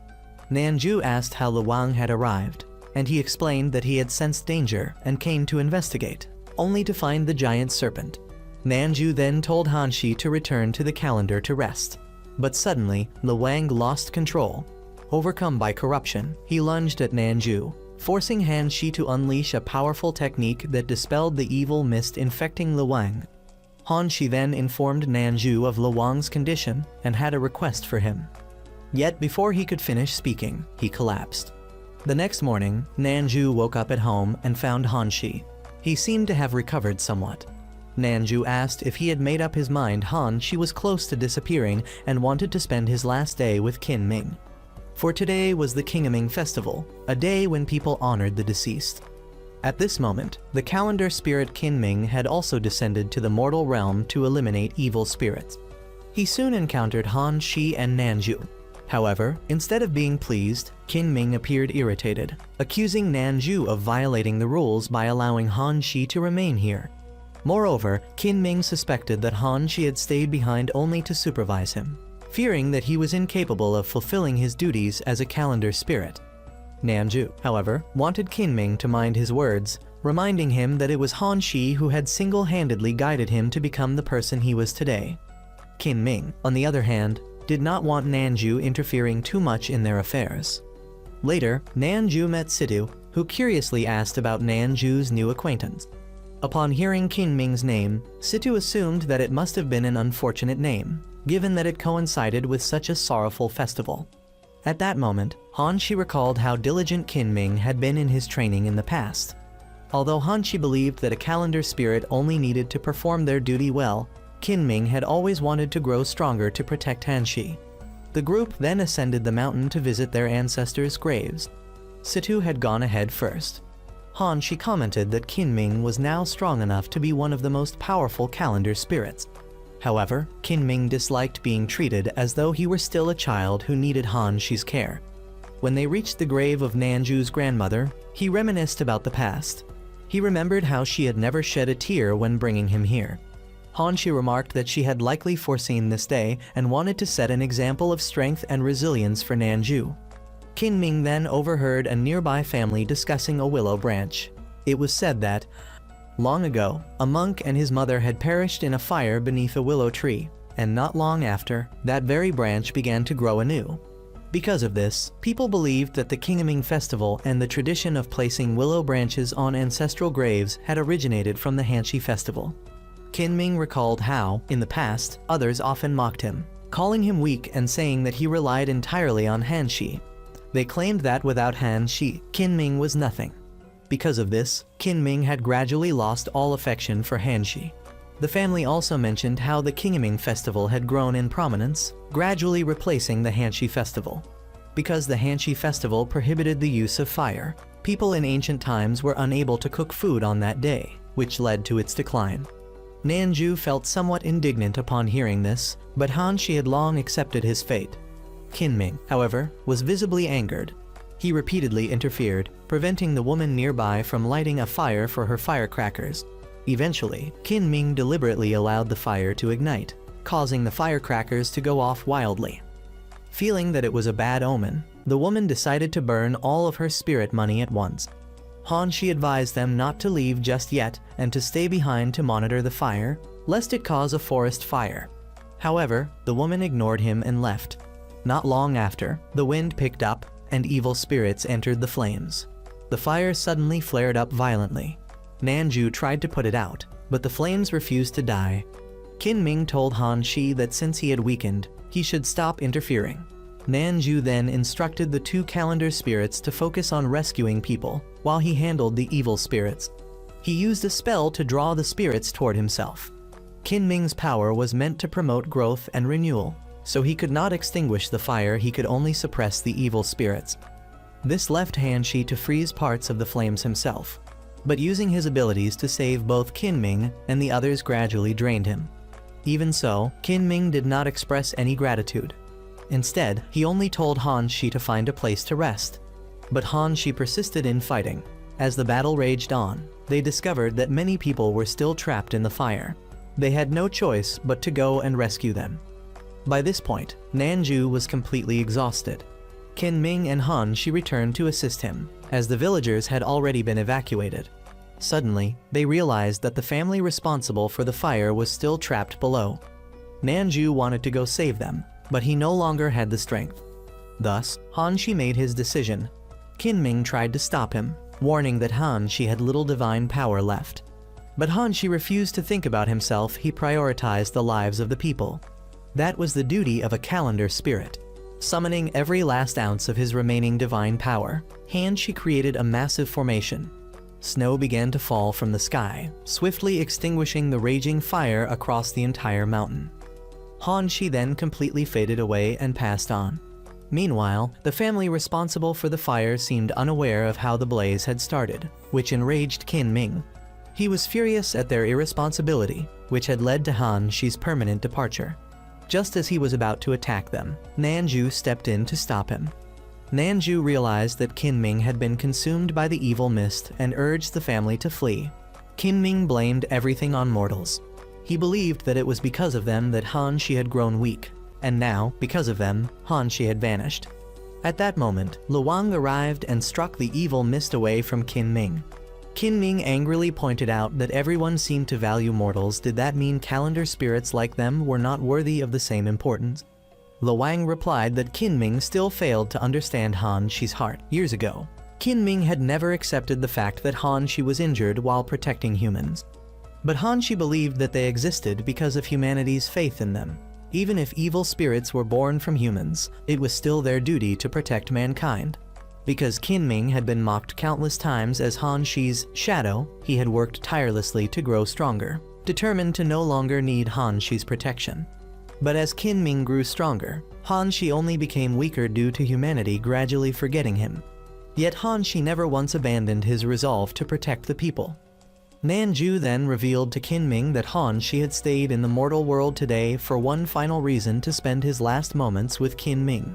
Nanju asked how Luwang had arrived, and he explained that he had sensed danger and came to investigate, only to find the giant serpent. Nanju then told Hansshi to return to the calendar to rest. But suddenly, Luwang lost control. Overcome by corruption, he lunged at Nanju, forcing Hansshi to unleash a powerful technique that dispelled the evil mist infecting Luwang. Hansshi then informed Nanju of Luwang's condition and had a request for him. Yet before he could finish speaking, he collapsed. The next morning, Nanju woke up at home and found Hansshi. He seemed to have recovered somewhat. Nanju asked if he had made up his mind Hansshi was close to disappearing and wanted to spend his last day with Kinming. For today was the Kinming festival, a day when people honored the deceased. At this moment, the calendar spirit Kinming had also descended to the mortal realm to eliminate evil spirits. He soon encountered Hansshi and Nanju. However, instead of being pleased, Kinming appeared irritated, accusing Nanju of violating the rules by allowing Hansshi to remain here. Moreover, Kinming suspected that Hansshi had stayed behind only to supervise him, fearing that he was incapable of fulfilling his duties as a calendar spirit. Nanju, however, wanted Kinming to mind his words, reminding him that it was Hansshi who had single-handedly guided him to become the person he was today. Kinming, on the other hand, did not want Nanju interfering too much in their affairs. Later, Nanju met Situ, who curiously asked about Nanju's new acquaintance. Upon hearing Kinming's name, Situ assumed that it must have been an unfortunate name, given that it coincided with such a sorrowful festival. At that moment, Hansshi recalled how diligent Kinming had been in his training in the past. Although Hansshi believed that a calendar spirit only needed to perform their duty well, Kinming had always wanted to grow stronger to protect Hansshi. The group then ascended the mountain to visit their ancestors' graves. Situ had gone ahead first. Hansshi commented that Kinming was now strong enough to be one of the most powerful calendar spirits. However, Kinming disliked being treated as though he were still a child who needed Hanshi's care. When they reached the grave of Nanju's grandmother, he reminisced about the past. He remembered how she had never shed a tear when bringing him here. Hansshi remarked that she had likely foreseen this day and wanted to set an example of strength and resilience for Nanju. Kinming then overheard a nearby family discussing a willow branch. It was said that, long ago, a monk and his mother had perished in a fire beneath a willow tree, and not long after, that very branch began to grow anew. Because of this, people believed that the Kinming festival and the tradition of placing willow branches on ancestral graves had originated from the Hansshi festival. Kinming recalled how, in the past, others often mocked him, calling him weak and saying that he relied entirely on Hansshi. They claimed that without Hansshi, Kinming was nothing. Because of this, Kinming had gradually lost all affection for Hansshi. The family also mentioned how the Kinming festival had grown in prominence, gradually replacing the Hansshi festival. Because the Hansshi festival prohibited the use of fire, people in ancient times were unable to cook food on that day, which led to its decline. Nanju felt somewhat indignant upon hearing this, but Hansshi had long accepted his fate. Kinming, however, was visibly angered. He repeatedly interfered, preventing the woman nearby from lighting a fire for her firecrackers. Eventually, Kinming deliberately allowed the fire to ignite, causing the firecrackers to go off wildly. Feeling that it was a bad omen, the woman decided to burn all of her spirit money at once. Hansshi advised them not to leave just yet and to stay behind to monitor the fire, lest it cause a forest fire. However, the woman ignored him and left. Not long after, the wind picked up and evil spirits entered the flames. The fire suddenly flared up violently. Nanju tried to put it out, but the flames refused to die. Kinming told Hansshi that since he had weakened, he should stop interfering. Nanju then instructed the two calendar spirits to focus on rescuing people, while he handled the evil spirits. He used a spell to draw the spirits toward himself. Kinming's power was meant to promote growth and renewal, so he could not extinguish the fire, he could only suppress the evil spirits. This left Hansshi to freeze parts of the flames himself, but using his abilities to save both Kinming and the others gradually drained him. Even so, Kinming did not express any gratitude. Instead, he only told Hansshi to find a place to rest. But Hansshi persisted in fighting. As the battle raged on, they discovered that many people were still trapped in the fire. They had no choice but to go and rescue them. By this point, Nanju was completely exhausted. Kinming and Hansshi returned to assist him, as the villagers had already been evacuated. Suddenly, they realized that the family responsible for the fire was still trapped below. Nanju wanted to go save them, but he no longer had the strength. Thus, Hansshi made his decision. Kinming tried to stop him, warning that Hansshi had little divine power left. But Hansshi refused to think about himself, he prioritized the lives of the people. That was the duty of a calendar spirit. Summoning every last ounce of his remaining divine power, Hansshi created a massive formation. Snow began to fall from the sky, swiftly extinguishing the raging fire across the entire mountain. Hansshi then completely faded away and passed on. Meanwhile, the family responsible for the fire seemed unaware of how the blaze had started, which enraged Kinming. He was furious at their irresponsibility, which had led to Hansshi's permanent departure. Just as he was about to attack them, Nanju stepped in to stop him. Nanju realized that Kinming had been consumed by the evil mist and urged the family to flee. Kinming blamed everything on mortals. He believed that it was because of them that Hansshi had grown weak, and now, because of them, Hansshi had vanished. At that moment, Luang arrived and struck the evil mist away from Kinming. Kinming angrily pointed out that everyone seemed to value mortals. Did that mean calendar spirits like them were not worthy of the same importance? Luang replied that Kinming still failed to understand Hansshi's heart. Years ago, Kinming had never accepted the fact that Hansshi was injured while protecting humans. But Hansshi believed that they existed because of humanity's faith in them. Even if evil spirits were born from humans, it was still their duty to protect mankind. Because Kinming had been mocked countless times as Hanshi's shadow, he had worked tirelessly to grow stronger, determined to no longer need Hanshi's protection. But as Kinming grew stronger, Hansshi only became weaker due to humanity gradually forgetting him. Yet Hansshi never once abandoned his resolve to protect the people. Nanju then revealed to Kinming that Hansshi had stayed in the mortal world today for one final reason: to spend his last moments with Kinming.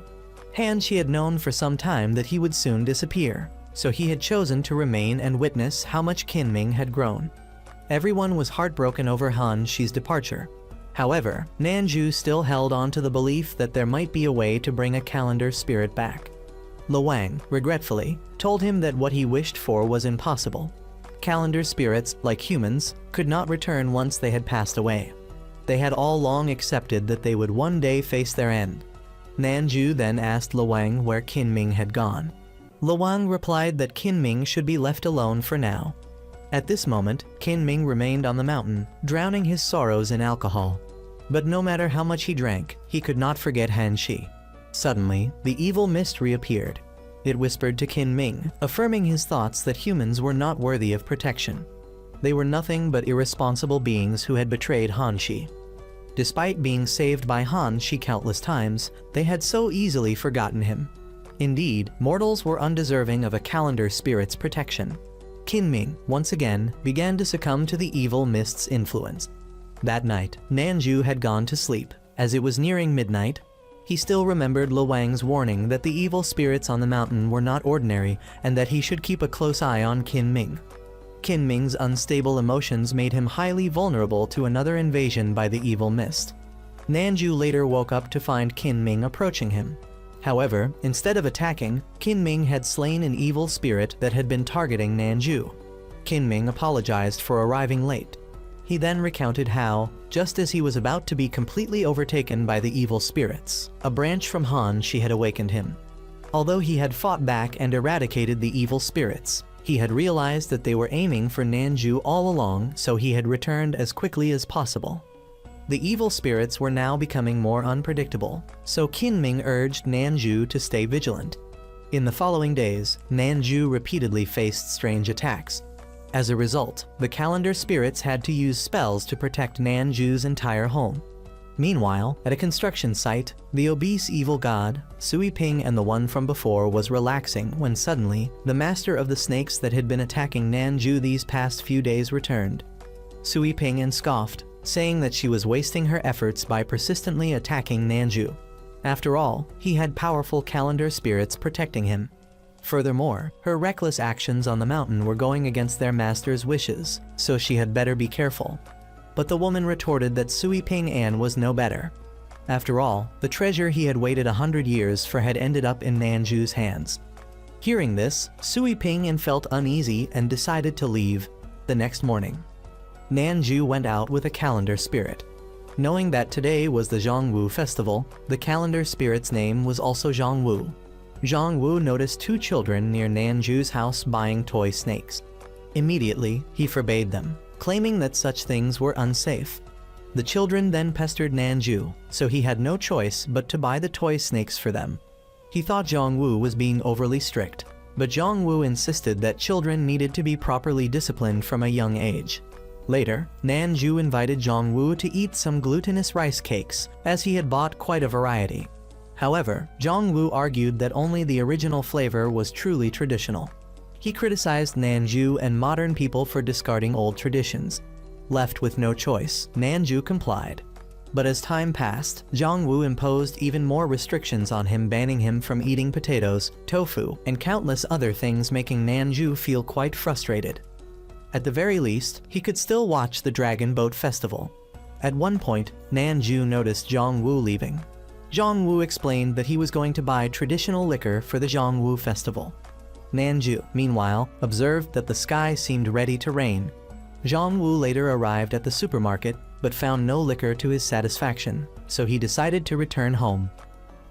Hansshi had known for some time that he would soon disappear, so he had chosen to remain and witness how much Kinming had grown. Everyone was heartbroken over Hansshi's departure. However, Nanju still held on to the belief that there might be a way to bring a calendar spirit back. Luang, regretfully, told him that what he wished for was impossible. Calendar spirits, like humans, could not return once they had passed away. They had all long accepted that they would one day face their end. Nanju then asked Luang where Kinming had gone. Luang replied that Kinming should be left alone for now. At this moment, Kinming remained on the mountain, drowning his sorrows in alcohol. But no matter how much he drank, he could not forget Hansshi. Suddenly, the evil mist reappeared. It whispered to Kinming, affirming his thoughts that humans were not worthy of protection. They were nothing but irresponsible beings who had betrayed Hansshi. Despite being saved by Hansshi countless times, they had so easily forgotten him. Indeed, mortals were undeserving of a calendar spirit's protection. Kinming, once again, began to succumb to the evil mist's influence. That night, Nanju had gone to sleep. As it was nearing midnight, he still remembered Luang's warning that the evil spirits on the mountain were not ordinary and that he should keep a close eye on Kinming. Kinming's unstable emotions made him highly vulnerable to another invasion by the evil mist. Nanju later woke up to find Kinming approaching him. However, instead of attacking, Kinming had slain an evil spirit that had been targeting Nanju. Kinming apologized for arriving late. He then recounted how, just as he was about to be completely overtaken by the evil spirits, a branch from Hansshi had awakened him. Although he had fought back and eradicated the evil spirits, he had realized that they were aiming for Nanju all along, so he had returned as quickly as possible. The evil spirits were now becoming more unpredictable, so Kinming urged Nanju to stay vigilant. In the following days, Nanju repeatedly faced strange attacks. As a result, the calendar spirits had to use spells to protect Nanju's entire home. Meanwhile, at a construction site, the obese evil god, Sui Ping, and the one from before was relaxing when suddenly, the master of the snakes that had been attacking Nanju these past few days returned. Sui Ping scoffed, saying that she was wasting her efforts by persistently attacking Nanju. After all, he had powerful calendar spirits protecting him. Furthermore, her reckless actions on the mountain were going against their master's wishes, so she had better be careful. But the woman retorted that Sui Ping An was no better. After all, the treasure he had waited 100 years for had ended up in Nanju's hands. Hearing this, Sui Ping An felt uneasy and decided to leave. The next morning, Nanju went out with a calendar spirit. Knowing that today was the Zhongwu festival, the calendar spirit's name was also Zhongwu. Zhongwu noticed two children near Nanju's house buying toy snakes. Immediately, he forbade them, claiming that such things were unsafe. The children then pestered Nanju, so he had no choice but to buy the toy snakes for them. He thought Zhongwu was being overly strict, but Zhongwu insisted that children needed to be properly disciplined from a young age. Later, Nanju invited Zhongwu to eat some glutinous rice cakes, as he had bought quite a variety. However, Zhongwu argued that only the original flavor was truly traditional. He criticized Nanju and modern people for discarding old traditions. Left with no choice, Nanju complied. But as time passed, Zhongwu imposed even more restrictions on him, banning him from eating potatoes, tofu, and countless other things, making Nanju feel quite frustrated. At the very least, he could still watch the Dragon Boat Festival. At one point, Nanju noticed Zhongwu leaving. Zhongwu explained that he was going to buy traditional liquor for the Zhongwu festival. Nanju, meanwhile, observed that the sky seemed ready to rain. Zhongwu later arrived at the supermarket, but found no liquor to his satisfaction, so he decided to return home.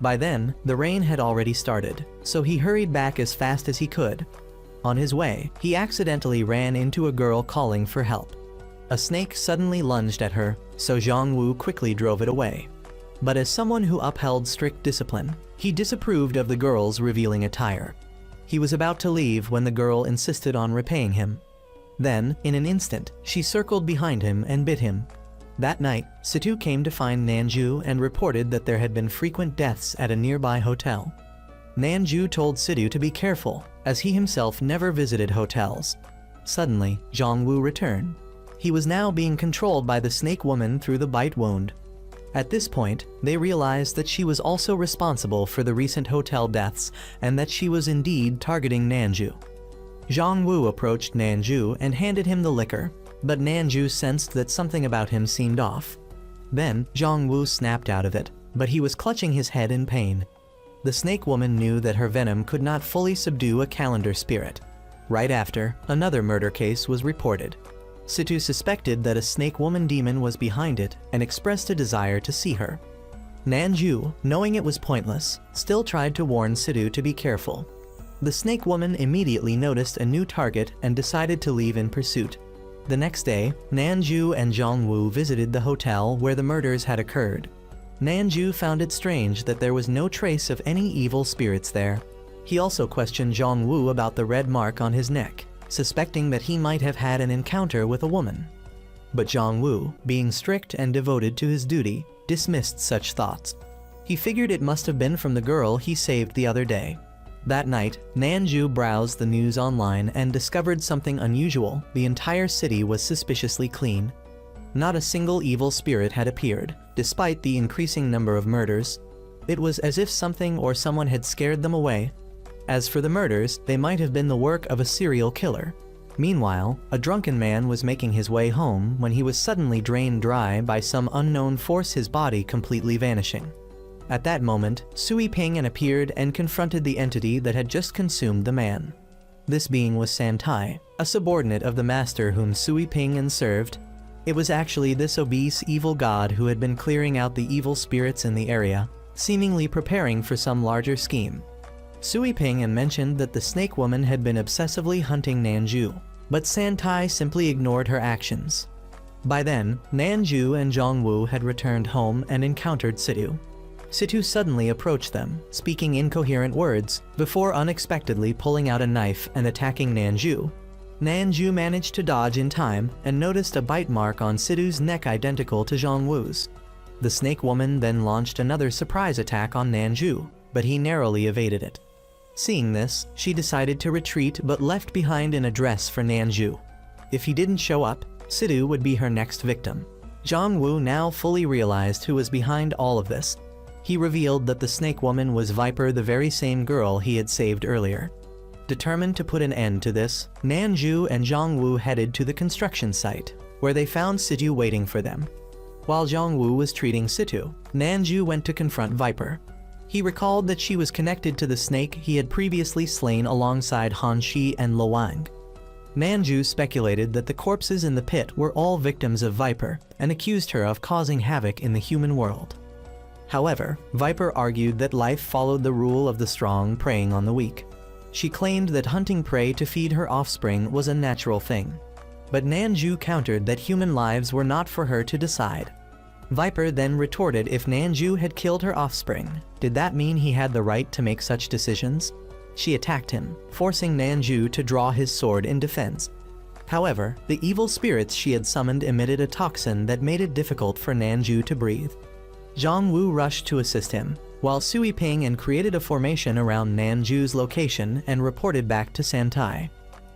By then, the rain had already started, so he hurried back as fast as he could. On his way, he accidentally ran into a girl calling for help. A snake suddenly lunged at her, so Zhongwu quickly drove it away. But as someone who upheld strict discipline, he disapproved of the girl's revealing attire. He was about to leave when the girl insisted on repaying him. Then, in an instant, she circled behind him and bit him. That night, Situ came to find Nanju and reported that there had been frequent deaths at a nearby hotel. Nanju told Situ to be careful, as he himself never visited hotels. Suddenly, Zhongwu returned. He was now being controlled by the snake woman through the bite wound. At this point, they realized that she was also responsible for the recent hotel deaths and that she was indeed targeting Nanju. Zhongwu approached Nanju and handed him the liquor, but Nanju sensed that something about him seemed off. Then, Zhongwu snapped out of it, but he was clutching his head in pain. The snake woman knew that her venom could not fully subdue a calendar spirit. Right after, another murder case was reported. Situ suspected that a snake woman demon was behind it and expressed a desire to see her. Nanju, knowing it was pointless, still tried to warn Situ to be careful. The snake woman immediately noticed a new target and decided to leave in pursuit. The next day, Nanju and Zhongwu visited the hotel where the murders had occurred. Nanju found it strange that there was no trace of any evil spirits there. He also questioned Zhongwu about the red mark on his neck, suspecting that he might have had an encounter with a woman. But Zhongwu, being strict and devoted to his duty, dismissed such thoughts. He figured it must have been from the girl he saved the other day. That night, Nanju browsed the news online and discovered something unusual. The entire city was suspiciously clean. Not a single evil spirit had appeared, despite the increasing number of murders. It was as if something or someone had scared them away. As for the murders, they might have been the work of a serial killer. Meanwhile, a drunken man was making his way home when he was suddenly drained dry by some unknown force, his body completely vanishing. At that moment, Sui Ping appeared and confronted the entity that had just consumed the man. This being was Santai, a subordinate of the master whom Sui Ping served. It was actually this obese evil god who had been clearing out the evil spirits in the area, seemingly preparing for some larger scheme. Sui Ping mentioned that the snake woman had been obsessively hunting Nanju, but Santai simply ignored her actions. By then, Nanju and Zhongwu had returned home and encountered Situ. Situ suddenly approached them, speaking incoherent words, before unexpectedly pulling out a knife and attacking Nanju. Nanju managed to dodge in time and noticed a bite mark on Situ's neck identical to Zhongwu's. The snake woman then launched another surprise attack on Nanju, but he narrowly evaded it. Seeing this, she decided to retreat but left behind an address for Nanju. If he didn't show up, Situ would be her next victim. Zhongwu now fully realized who was behind all of this. He revealed that the snake woman was Viper, the very same girl he had saved earlier. Determined to put an end to this, Nanju and Zhongwu headed to the construction site, where they found Situ waiting for them. While Zhongwu was treating Situ, Nanju went to confront Viper. He recalled that she was connected to the snake he had previously slain alongside Hansshi and Luang. Nanju speculated that the corpses in the pit were all victims of Viper and accused her of causing havoc in the human world. However, Viper argued that life followed the rule of the strong preying on the weak. She claimed that hunting prey to feed her offspring was a natural thing. But Nanju countered that human lives were not for her to decide. Viper then retorted if Nanju had killed her offspring, did that mean he had the right to make such decisions? She attacked him, forcing Nanju to draw his sword in defense. However, the evil spirits she had summoned emitted a toxin that made it difficult for Nanju to breathe. Zhongwu rushed to assist him, while Sui Ping created a formation around Nanju's location and reported back to Santai.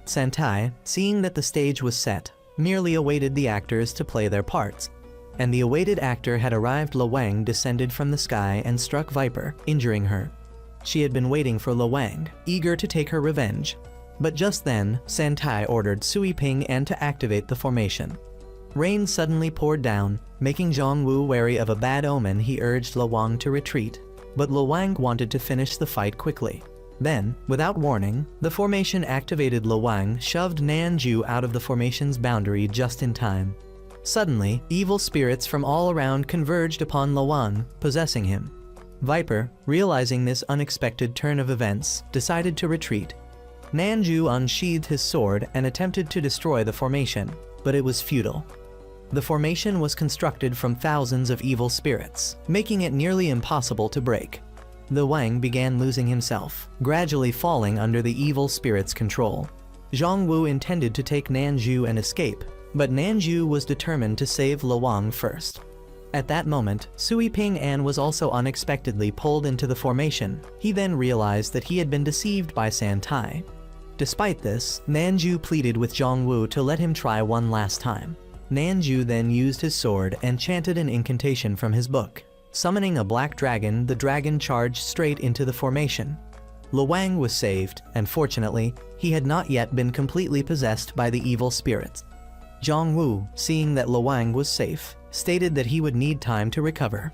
Santai, seeing that the stage was set, merely awaited the actors to play their parts. And the awaited actor had arrived. Luang descended from the sky and struck Viper, injuring her. She had been waiting for Luang, eager to take her revenge. But just then, Santai ordered Sui Ping to activate the formation. Rain suddenly poured down, making Zhongwu wary of a bad omen. He urged Luang to retreat, but Luang wanted to finish the fight quickly. Then, without warning, the formation activated. Luang shoved Nanju out of the formation's boundary just in time. Suddenly, evil spirits from all around converged upon Luang, possessing him. Viper, realizing this unexpected turn of events, decided to retreat. Nanju unsheathed his sword and attempted to destroy the formation, but it was futile. The formation was constructed from thousands of evil spirits, making it nearly impossible to break. the Wang began losing himself, gradually falling under the evil spirit's control. Zhang Wu intended to take Nanju and escape, but Nanju was determined to save Lo Wang first. At that moment, Sui Ping An was also unexpectedly pulled into the formation. He then realized that he had been deceived by San Tai. Despite this, Nanju pleaded with Zhang Wu to let him try one last time. Nanju then used his sword and chanted an incantation from his book. Summoning a black dragon, the dragon charged straight into the formation. Lo Wang was saved, and fortunately, he had not yet been completely possessed by the evil spirits. Zhang Wu, seeing that Lo Wang was safe, stated that he would need time to recover.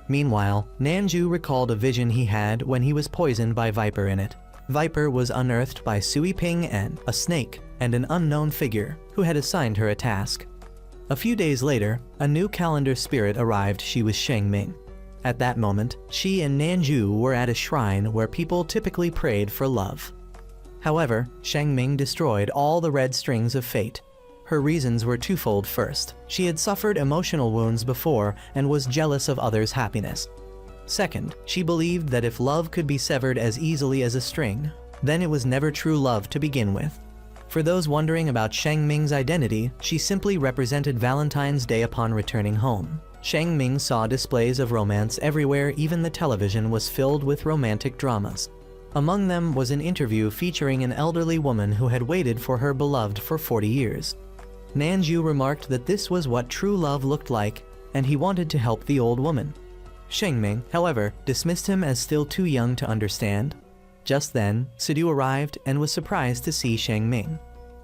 Meanwhile, Nanju recalled a vision he had when he was poisoned by Viper in it. Viper was unearthed by Sui Ping An, a snake, and an unknown figure, who had assigned her a task. A few days later, a new calendar spirit arrived. She was Sheng Ming. At that moment, she and Nanju were at a shrine where people typically prayed for love. However, Sheng Ming destroyed all the red strings of fate. Her reasons were twofold. First, she had suffered emotional wounds before and was jealous of others' happiness. Second, she believed that if love could be severed as easily as a string, then it was never true love to begin with. For those wondering about Sheng Ming's identity, she simply represented Valentine's Day upon returning home. Sheng Ming saw displays of romance everywhere. Even the television was filled with romantic dramas. Among them was an interview featuring an elderly woman who had waited for her beloved for 40 years. Nanju remarked that this was what true love looked like, and he wanted to help the old woman. Sheng Ming, however, dismissed him as still too young to understand. Just then, Sidu arrived and was surprised to see Sheng Ming.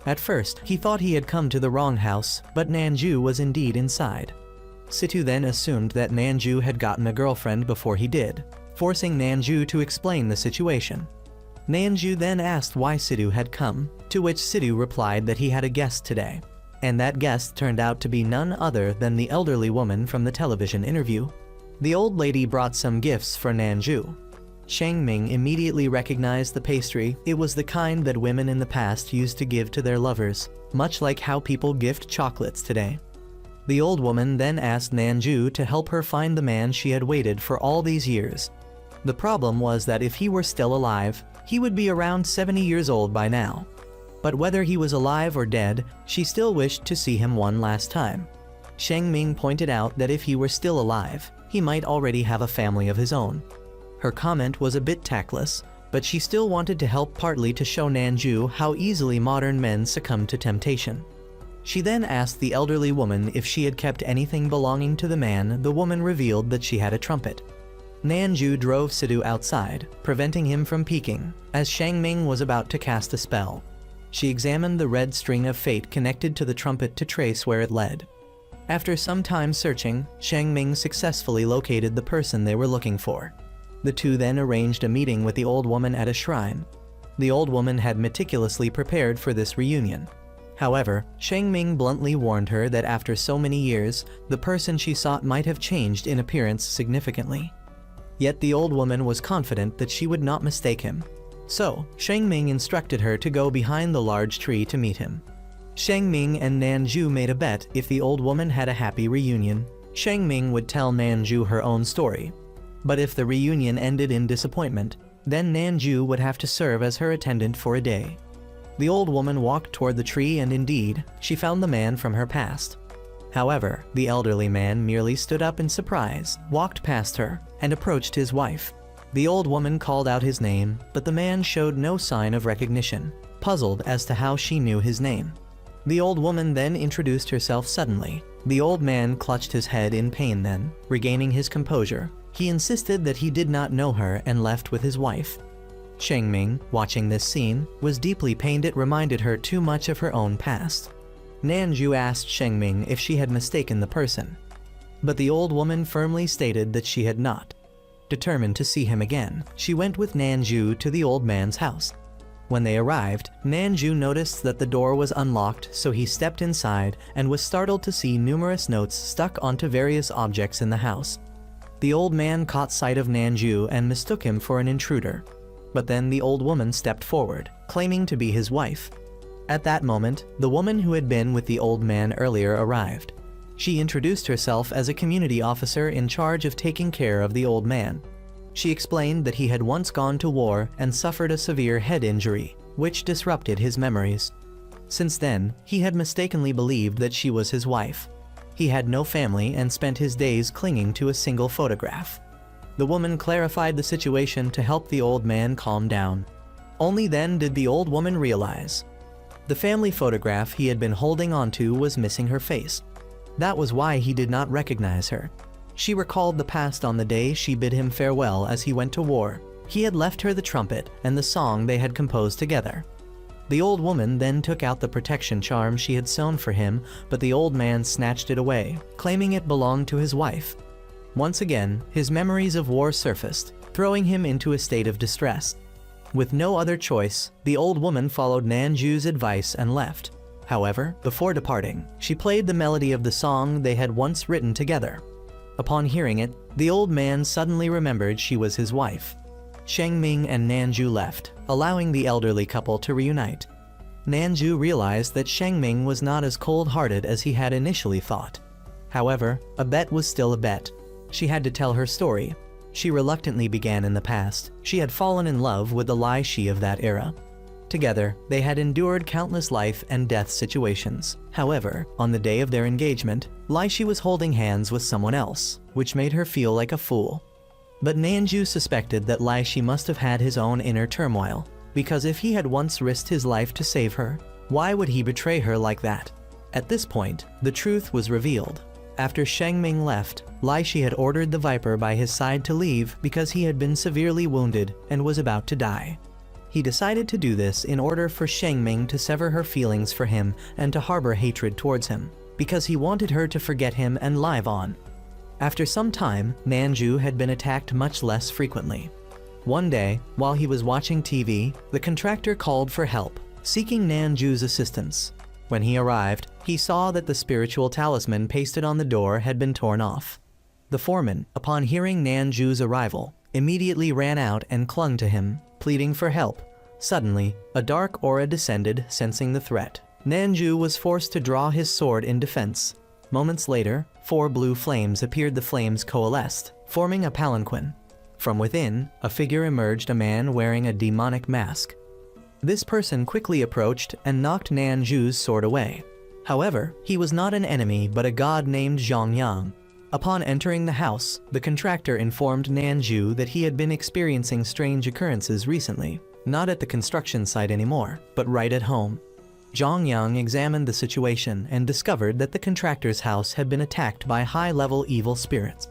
At first, he thought he had come to the wrong house, but Nanju was indeed inside. Situ then assumed that Nanju had gotten a girlfriend before he did, forcing Nanju to explain the situation. Nanju then asked why Sidu had come, to which Sidu replied that he had a guest today. And that guest turned out to be none other than the elderly woman from the television interview. The old lady brought some gifts for Nanju. Sheng Ming immediately recognized the pastry. It was the kind that women in the past used to give to their lovers, much like how people gift chocolates today. The old woman then asked Nanju to help her find the man she had waited for all these years. The problem was that if he were still alive, he would be around 70 years old by now. But whether he was alive or dead, she still wished to see him one last time. Sheng Ming pointed out that if he were still alive, he might already have a family of his own. Her comment was a bit tactless, but she still wanted to help, partly to show Nanju how easily modern men succumb to temptation. She then asked the elderly woman if she had kept anything belonging to the man. The woman revealed that she had a trumpet. Nanju drove Sidu outside, preventing him from peeking, as Sheng Ming was about to cast a spell. She examined the red string of fate connected to the trumpet to trace where it led. After some time searching, Sheng Ming successfully located the person they were looking for. The two then arranged a meeting with the old woman at a shrine. The old woman had meticulously prepared for this reunion. However, Sheng Ming bluntly warned her that after so many years, the person she sought might have changed in appearance significantly. Yet the old woman was confident that she would not mistake him. So, Sheng Ming instructed her to go behind the large tree to meet him. Sheng Ming and Nanju made a bet. If the old woman had a happy reunion, Sheng Ming would tell Nanju her own story. But if the reunion ended in disappointment, then Nanju would have to serve as her attendant for a day. The old woman walked toward the tree, and indeed, she found the man from her past. However, the elderly man merely stood up in surprise, walked past her, and approached his wife. The old woman called out his name, but the man showed no sign of recognition, puzzled as to how she knew his name. The old woman then introduced herself suddenly. The old man clutched his head in pain. Then, regaining his composure, he insisted that he did not know her and left with his wife. Sheng Ming, watching this scene, was deeply pained. It reminded her too much of her own past. Nanju asked Sheng Ming if she had mistaken the person, but the old woman firmly stated that she had not. Determined to see him again, she went with Nanju to the old man's house. When they arrived, Nanju noticed that the door was unlocked, so he stepped inside and was startled to see numerous notes stuck onto various objects in the house. The old man caught sight of Nanju and mistook him for an intruder. But then the old woman stepped forward, claiming to be his wife. At that moment, the woman who had been with the old man earlier arrived. She introduced herself as a community officer in charge of taking care of the old man. She explained that he had once gone to war and suffered a severe head injury, which disrupted his memories. Since then, he had mistakenly believed that she was his wife. He had no family and spent his days clinging to a single photograph. The woman clarified the situation to help the old man calm down. Only then did the old woman realize. The family photograph he had been holding onto was missing her face. That was why he did not recognize her. She recalled the past on the day she bid him farewell as he went to war. He had left her the trumpet and the song they had composed together. The old woman then took out the protection charm she had sewn for him, but the old man snatched it away, claiming it belonged to his wife. Once again, his memories of war surfaced, throwing him into a state of distress. With no other choice, the old woman followed Nanju's advice and left. However, before departing, she played the melody of the song they had once written together. Upon hearing it, the old man suddenly remembered she was his wife. Shengming and Nanju left, allowing the elderly couple to reunite. Nanju realized that Shengming was not as cold-hearted as he had initially thought. However, a bet was still a bet. She had to tell her story. She reluctantly began in the past. She had fallen in love with the Lai Shi of that era. Together, they had endured countless life and death situations. However, on the day of their engagement, Lai Shi was holding hands with someone else, which made her feel like a fool. But Nanju suspected that Lai Shi must have had his own inner turmoil, because if he had once risked his life to save her, why would he betray her like that? At this point, the truth was revealed. After Shengming left, Lai Shi had ordered the Viper by his side to leave because he had been severely wounded and was about to die. He decided to do this in order for Shengming to sever her feelings for him and to harbor hatred towards him, because he wanted her to forget him and live on. After some time, Nanju had been attacked much less frequently. One day, while he was watching TV, the contractor called for help, seeking Nanju's assistance. When he arrived, he saw that the spiritual talisman pasted on the door had been torn off. The foreman, upon hearing Nanju's arrival, immediately ran out and clung to him, pleading for help. Suddenly, a dark aura descended, sensing the threat. Nanju was forced to draw his sword in defense. Moments later, 4 blue flames appeared. The flames coalesced, forming a palanquin. From within, a figure emerged, a man wearing a demonic mask. This person quickly approached and knocked Nanju's sword away. However, he was not an enemy but a god named Zhongyang. Upon entering the house, the contractor informed Nanju that he had been experiencing strange occurrences recently, not at the construction site anymore, but right at home. Zhongyang examined the situation and discovered that the contractor's house had been attacked by high-level evil spirits.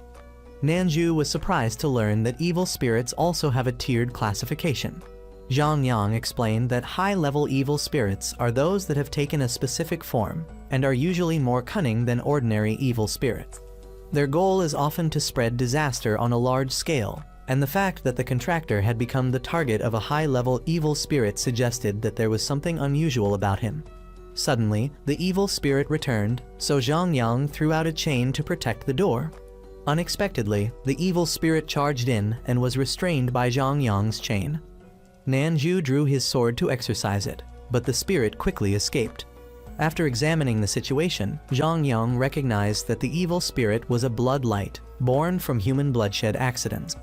Nanju was surprised to learn that evil spirits also have a tiered classification. Zhongyang explained that high-level evil spirits are those that have taken a specific form and are usually more cunning than ordinary evil spirits. Their goal is often to spread disaster on a large scale, and the fact that the contractor had become the target of a high-level evil spirit suggested that there was something unusual about him. Suddenly, the evil spirit returned, so Zhongyang threw out a chain to protect the door. Unexpectedly, the evil spirit charged in and was restrained by Zhongyang's chain. Nanju drew his sword to exorcise it, but the spirit quickly escaped. After examining the situation, Zhongyang recognized that the evil spirit was a blood light, born from human bloodshed accidents.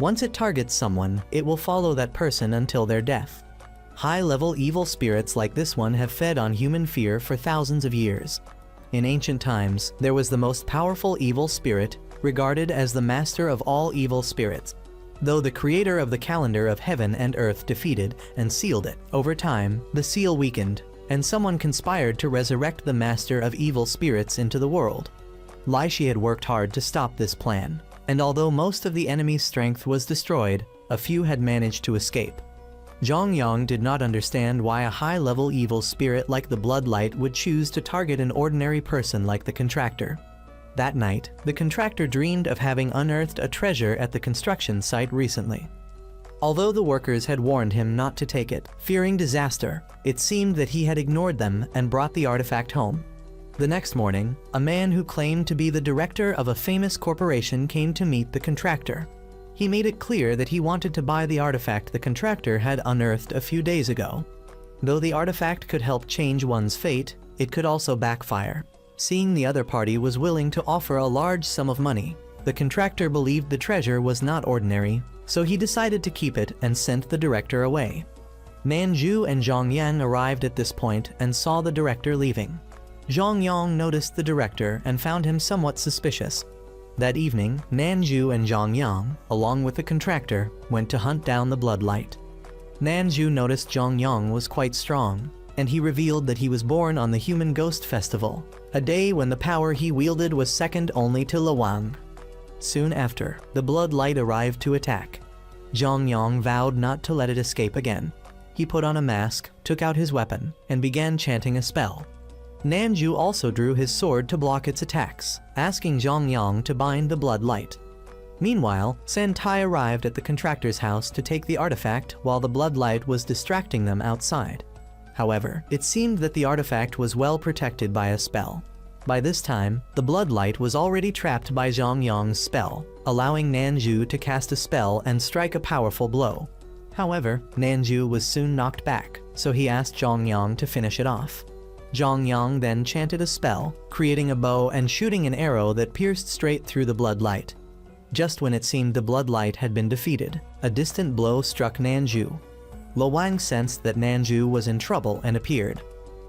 Once it targets someone, it will follow that person until their death. High-level evil spirits like this one have fed on human fear for thousands of years. In ancient times, there was the most powerful evil spirit, regarded as the master of all evil spirits. Though the creator of the calendar of heaven and earth defeated and sealed it, over time, the seal weakened, and someone conspired to resurrect the master of evil spirits into the world. Lai Shi had worked hard to stop this plan, and although most of the enemy's strength was destroyed, a few had managed to escape. Zhongyang did not understand why a high-level evil spirit like the Bloodlight would choose to target an ordinary person like the contractor. That night, the contractor dreamed of having unearthed a treasure at the construction site recently. Although the workers had warned him not to take it, fearing disaster, it seemed that he had ignored them and brought the artifact home. The next morning, a man who claimed to be the director of a famous corporation came to meet the contractor. He made it clear that he wanted to buy the artifact the contractor had unearthed a few days ago. Though the artifact could help change one's fate, it could also backfire. Seeing the other party was willing to offer a large sum of money, the contractor believed the treasure was not ordinary, so he decided to keep it and sent the director away. Nanju and Zhongyang arrived at this point and saw the director leaving. Zhongyang noticed the director and found him somewhat suspicious. That evening, Nanju and Zhongyang, along with the contractor, went to hunt down the bloodlight. Nanju noticed Zhongyang was quite strong, and he revealed that he was born on the Human Ghost Festival, a day when the power he wielded was second only to Luang. Soon after, the bloodlight arrived to attack. Zhongyang vowed not to let it escape again. He put on a mask, took out his weapon, and began chanting a spell. Nanju also drew his sword to block its attacks, asking Zhongyang to bind the bloodlight. Meanwhile, Santai arrived at the contractor's house to take the artifact while the bloodlight was distracting them outside. However, it seemed that the artifact was well protected by a spell. By this time, the bloodlight was already trapped by Zhongyang's spell, allowing Nanju to cast a spell and strike a powerful blow. However, Nanju was soon knocked back, so he asked Zhongyang to finish it off. Zhongyang then chanted a spell, creating a bow and shooting an arrow that pierced straight through the bloodlight. Just when it seemed the bloodlight had been defeated, a distant blow struck Nanju. Luang sensed that Nanju was in trouble and appeared.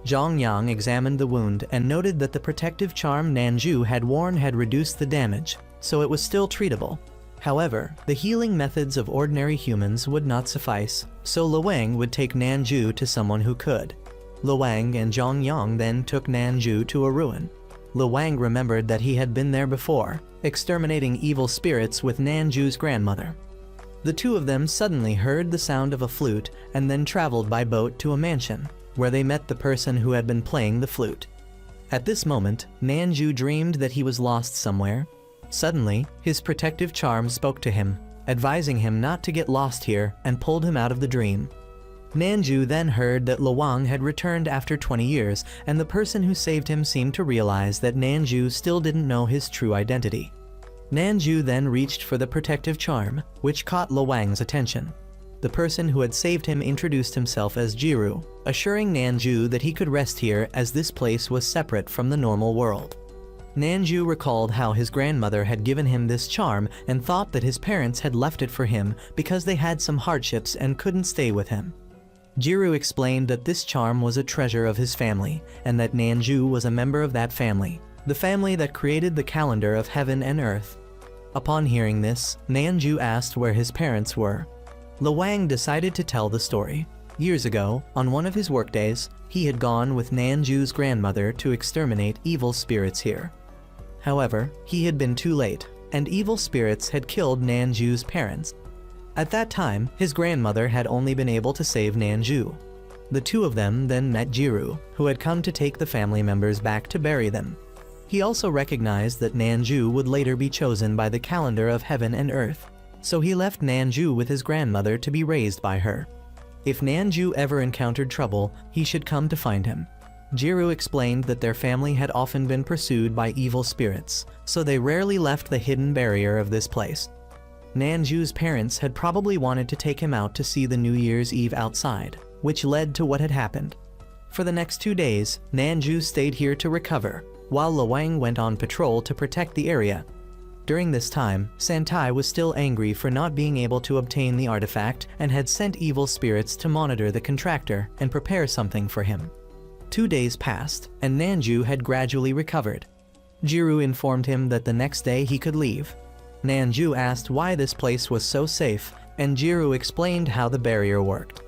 Zhongyang examined the wound and noted that the protective charm Nanju had worn had reduced the damage, so it was still treatable. However, the healing methods of ordinary humans would not suffice, so Luang would take Nanju to someone who could. Luang and Zhongyang then took Nanju to a ruin. Luang remembered that he had been there before, exterminating evil spirits with Nanju's grandmother. The two of them suddenly heard the sound of a flute and then traveled by boat to a mansion, where they met the person who had been playing the flute. At this moment, Nanju dreamed that he was lost somewhere. Suddenly, his protective charm spoke to him, advising him not to get lost here, and pulled him out of the dream. Nanju then heard that Luang had returned after 20 years, and the person who saved him seemed to realize that Nanju still didn't know his true identity. Nanju then reached for the protective charm, which caught Luang's attention. The person who had saved him introduced himself as Jiru, assuring Nanju that he could rest here as this place was separate from the normal world. Nanju recalled how his grandmother had given him this charm and thought that his parents had left it for him because they had some hardships and couldn't stay with him. Jiru explained that this charm was a treasure of his family, and that Nanju was a member of that family, the family that created the calendar of heaven and earth. Upon hearing this, Nanju asked where his parents were. Luang decided to tell the story. Years ago, on one of his workdays, he had gone with Nanju's grandmother to exterminate evil spirits here. However, he had been too late, and evil spirits had killed Nanju's parents. At that time, his grandmother had only been able to save Nanju. The two of them then met Jiru, who had come to take the family members back to bury them. He also recognized that Nanju would later be chosen by the calendar of heaven and earth, so he left Nanju with his grandmother to be raised by her. If Nanju ever encountered trouble, he should come to find him. Jiru explained that their family had often been pursued by evil spirits, so they rarely left the hidden barrier of this place. Nanju's parents had probably wanted to take him out to see the New Year's Eve outside, which led to what had happened. For the next 2 days, Nanju stayed here to recover, while Luang went on patrol to protect the area. During this time, Santai was still angry for not being able to obtain the artifact and had sent evil spirits to monitor the contractor and prepare something for him. 2 days passed, and Nanju had gradually recovered. Jiru informed him that the next day he could leave. Nanju asked why this place was so safe, and Jiru explained how the barrier worked.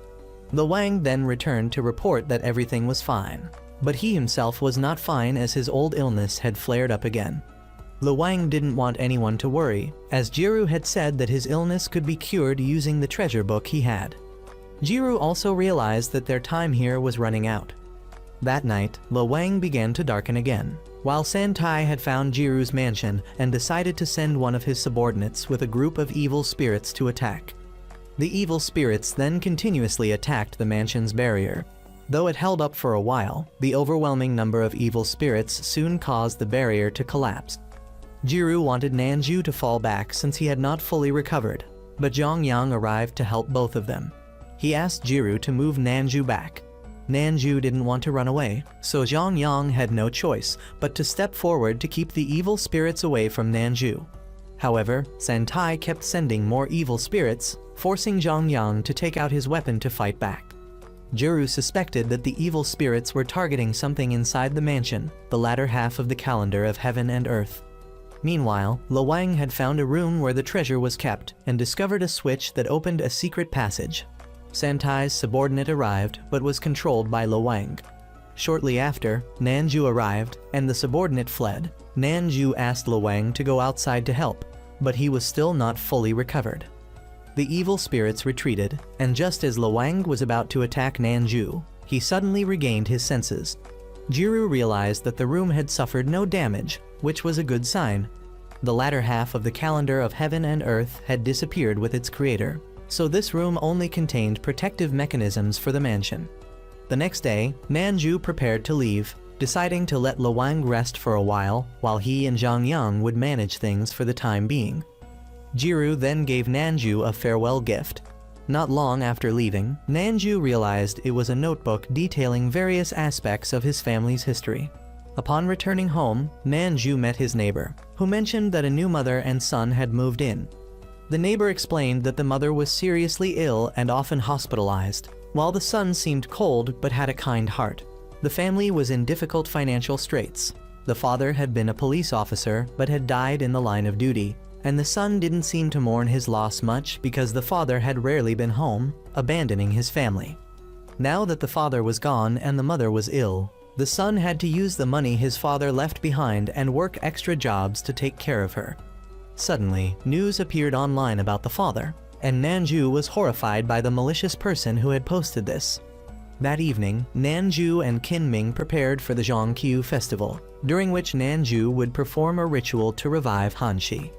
Luang then returned to report that everything was fine, but he himself was not fine as his old illness had flared up again. Luang didn't want anyone to worry, as Jiru had said that his illness could be cured using the treasure book he had. Jiru also realized that their time here was running out. That night, Luang began to darken again, while Santai had found Jiru's mansion and decided to send one of his subordinates with a group of evil spirits to attack. The evil spirits then continuously attacked the mansion's barrier. Though it held up for a while, the overwhelming number of evil spirits soon caused the barrier to collapse. Jiru wanted Nanju to fall back since he had not fully recovered, but Zhongyang arrived to help both of them. He asked Jiru to move Nanju back. Nanju didn't want to run away, so Zhongyang had no choice but to step forward to keep the evil spirits away from Nanju. However, Santai kept sending more evil spirits, forcing Zhang Yang to take out his weapon to fight back. Jiru suspected that the evil spirits were targeting something inside the mansion, the latter half of the calendar of heaven and earth. Meanwhile, Luwang had found a room where the treasure was kept and discovered a switch that opened a secret passage. Santai's subordinate arrived but was controlled by Luwang. Shortly after, Nanju arrived and the subordinate fled. Nanju asked Luwang to go outside to help, but he was still not fully recovered. The evil spirits retreated, and just as Luwang was about to attack Nanju, he suddenly regained his senses. Jiru realized that the room had suffered no damage, which was a good sign. The latter half of the calendar of heaven and earth had disappeared with its creator, so this room only contained protective mechanisms for the mansion. The next day, Nanju prepared to leave, deciding to let Luwang rest for a while he and Zhang Yang would manage things for the time being. Jiru then gave Nanju a farewell gift. Not long after leaving, Nanju realized it was a notebook detailing various aspects of his family's history. Upon returning home, Nanju met his neighbor, who mentioned that a new mother and son had moved in. The neighbor explained that the mother was seriously ill and often hospitalized, while the son seemed cold but had a kind heart. The family was in difficult financial straits. The father had been a police officer but had died in the line of duty, and the son didn't seem to mourn his loss much because the father had rarely been home, abandoning his family. Now that the father was gone and the mother was ill, the son had to use the money his father left behind and work extra jobs to take care of her. Suddenly, news appeared online about the father, and Nanju was horrified by the malicious person who had posted this. That evening, Nanju and Qinming prepared for the Zhongqiu festival, during which Nanju would perform a ritual to revive Hansshi.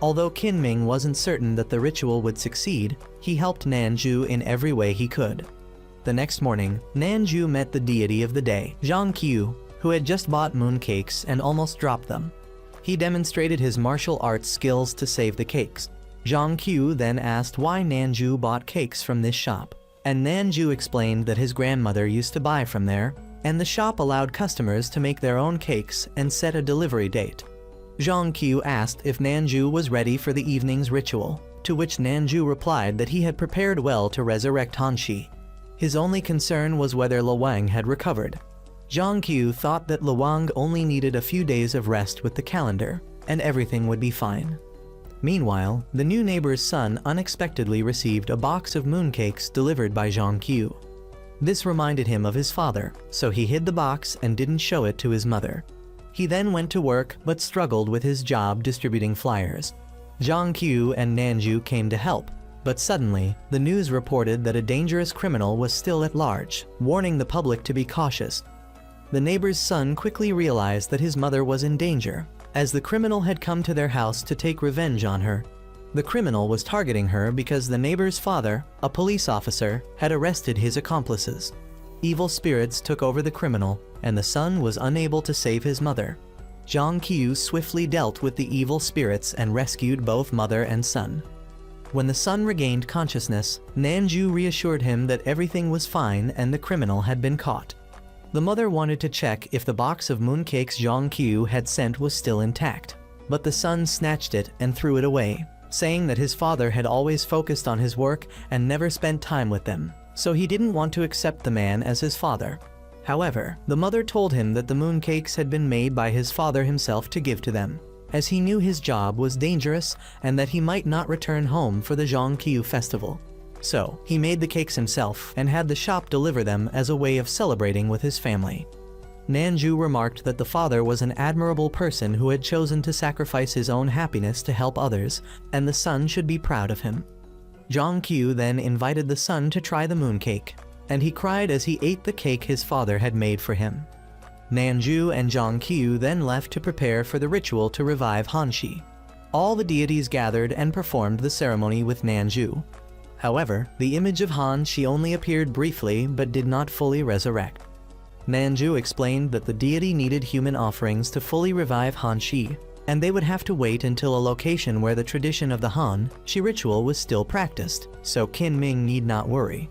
Although Qinming wasn't certain that the ritual would succeed, he helped Nanju in every way he could. The next morning, Nanju met the deity of the day, Zhongqiu, who had just bought mooncakes and almost dropped them. He demonstrated his martial arts skills to save the cakes. Zhongqiu then asked why Nanju bought cakes from this shop, and Nanju explained that his grandmother used to buy from there, and the shop allowed customers to make their own cakes and set a delivery date. Zhongqiu asked if Nanju was ready for the evening's ritual, to which Nanju replied that he had prepared well to resurrect Hansshi. His only concern was whether Luwang had recovered. Zhongqiu thought that Luwang only needed a few days of rest with the calendar, and everything would be fine. Meanwhile, the new neighbor's son unexpectedly received a box of mooncakes delivered by Zhongqiu. This reminded him of his father, so he hid the box and didn't show it to his mother. He then went to work but struggled with his job distributing flyers. Zhongqiu and Nanju came to help, but suddenly, the news reported that a dangerous criminal was still at large, warning the public to be cautious. The neighbor's son quickly realized that his mother was in danger, as the criminal had come to their house to take revenge on her. The criminal was targeting her because the neighbor's father, a police officer, had arrested his accomplices. Evil spirits took over the criminal, and the son was unable to save his mother. Zhongqiu swiftly dealt with the evil spirits and rescued both mother and son. When the son regained consciousness, Nanju reassured him that everything was fine and the criminal had been caught. The mother wanted to check if the box of mooncakes Zhongqiu had sent was still intact, but the son snatched it and threw it away, saying that his father had always focused on his work and never spent time with them, so he didn't want to accept the man as his father. However, the mother told him that the mooncakes had been made by his father himself to give to them, as he knew his job was dangerous and that he might not return home for the Zhongqiu festival. So, he made the cakes himself and had the shop deliver them as a way of celebrating with his family. Nanju remarked that the father was an admirable person who had chosen to sacrifice his own happiness to help others, and the son should be proud of him. Zhongqiu then invited the son to try the mooncake, and he cried as he ate the cake his father had made for him. Nanju and Zhongqiu then left to prepare for the ritual to revive Hansshi. All the deities gathered and performed the ceremony with Nanju. However, the image of Hansshi only appeared briefly but did not fully resurrect. Nanju explained that the deity needed human offerings to fully revive Hansshi, and they would have to wait until a location where the tradition of the Hansshi ritual was still practiced, so Qinming need not worry.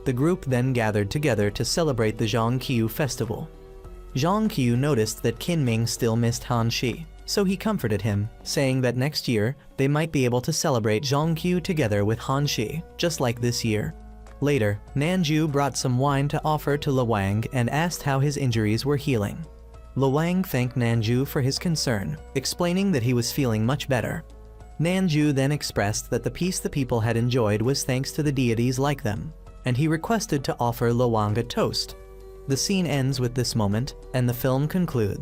The group then gathered together to celebrate the Zhongqiu festival. Zhongqiu noticed that Qinming still missed Hansshi, so he comforted him, saying that next year, they might be able to celebrate Zhongqiu together with Hanshi, just like this year. Later, Nanju brought some wine to offer to Luwang and asked how his injuries were healing. Luwang thanked Nanju for his concern, explaining that he was feeling much better. Nanju then expressed that the peace the people had enjoyed was thanks to the deities like them, and he requested to offer Luwang a toast. The scene ends with this moment, and the film concludes.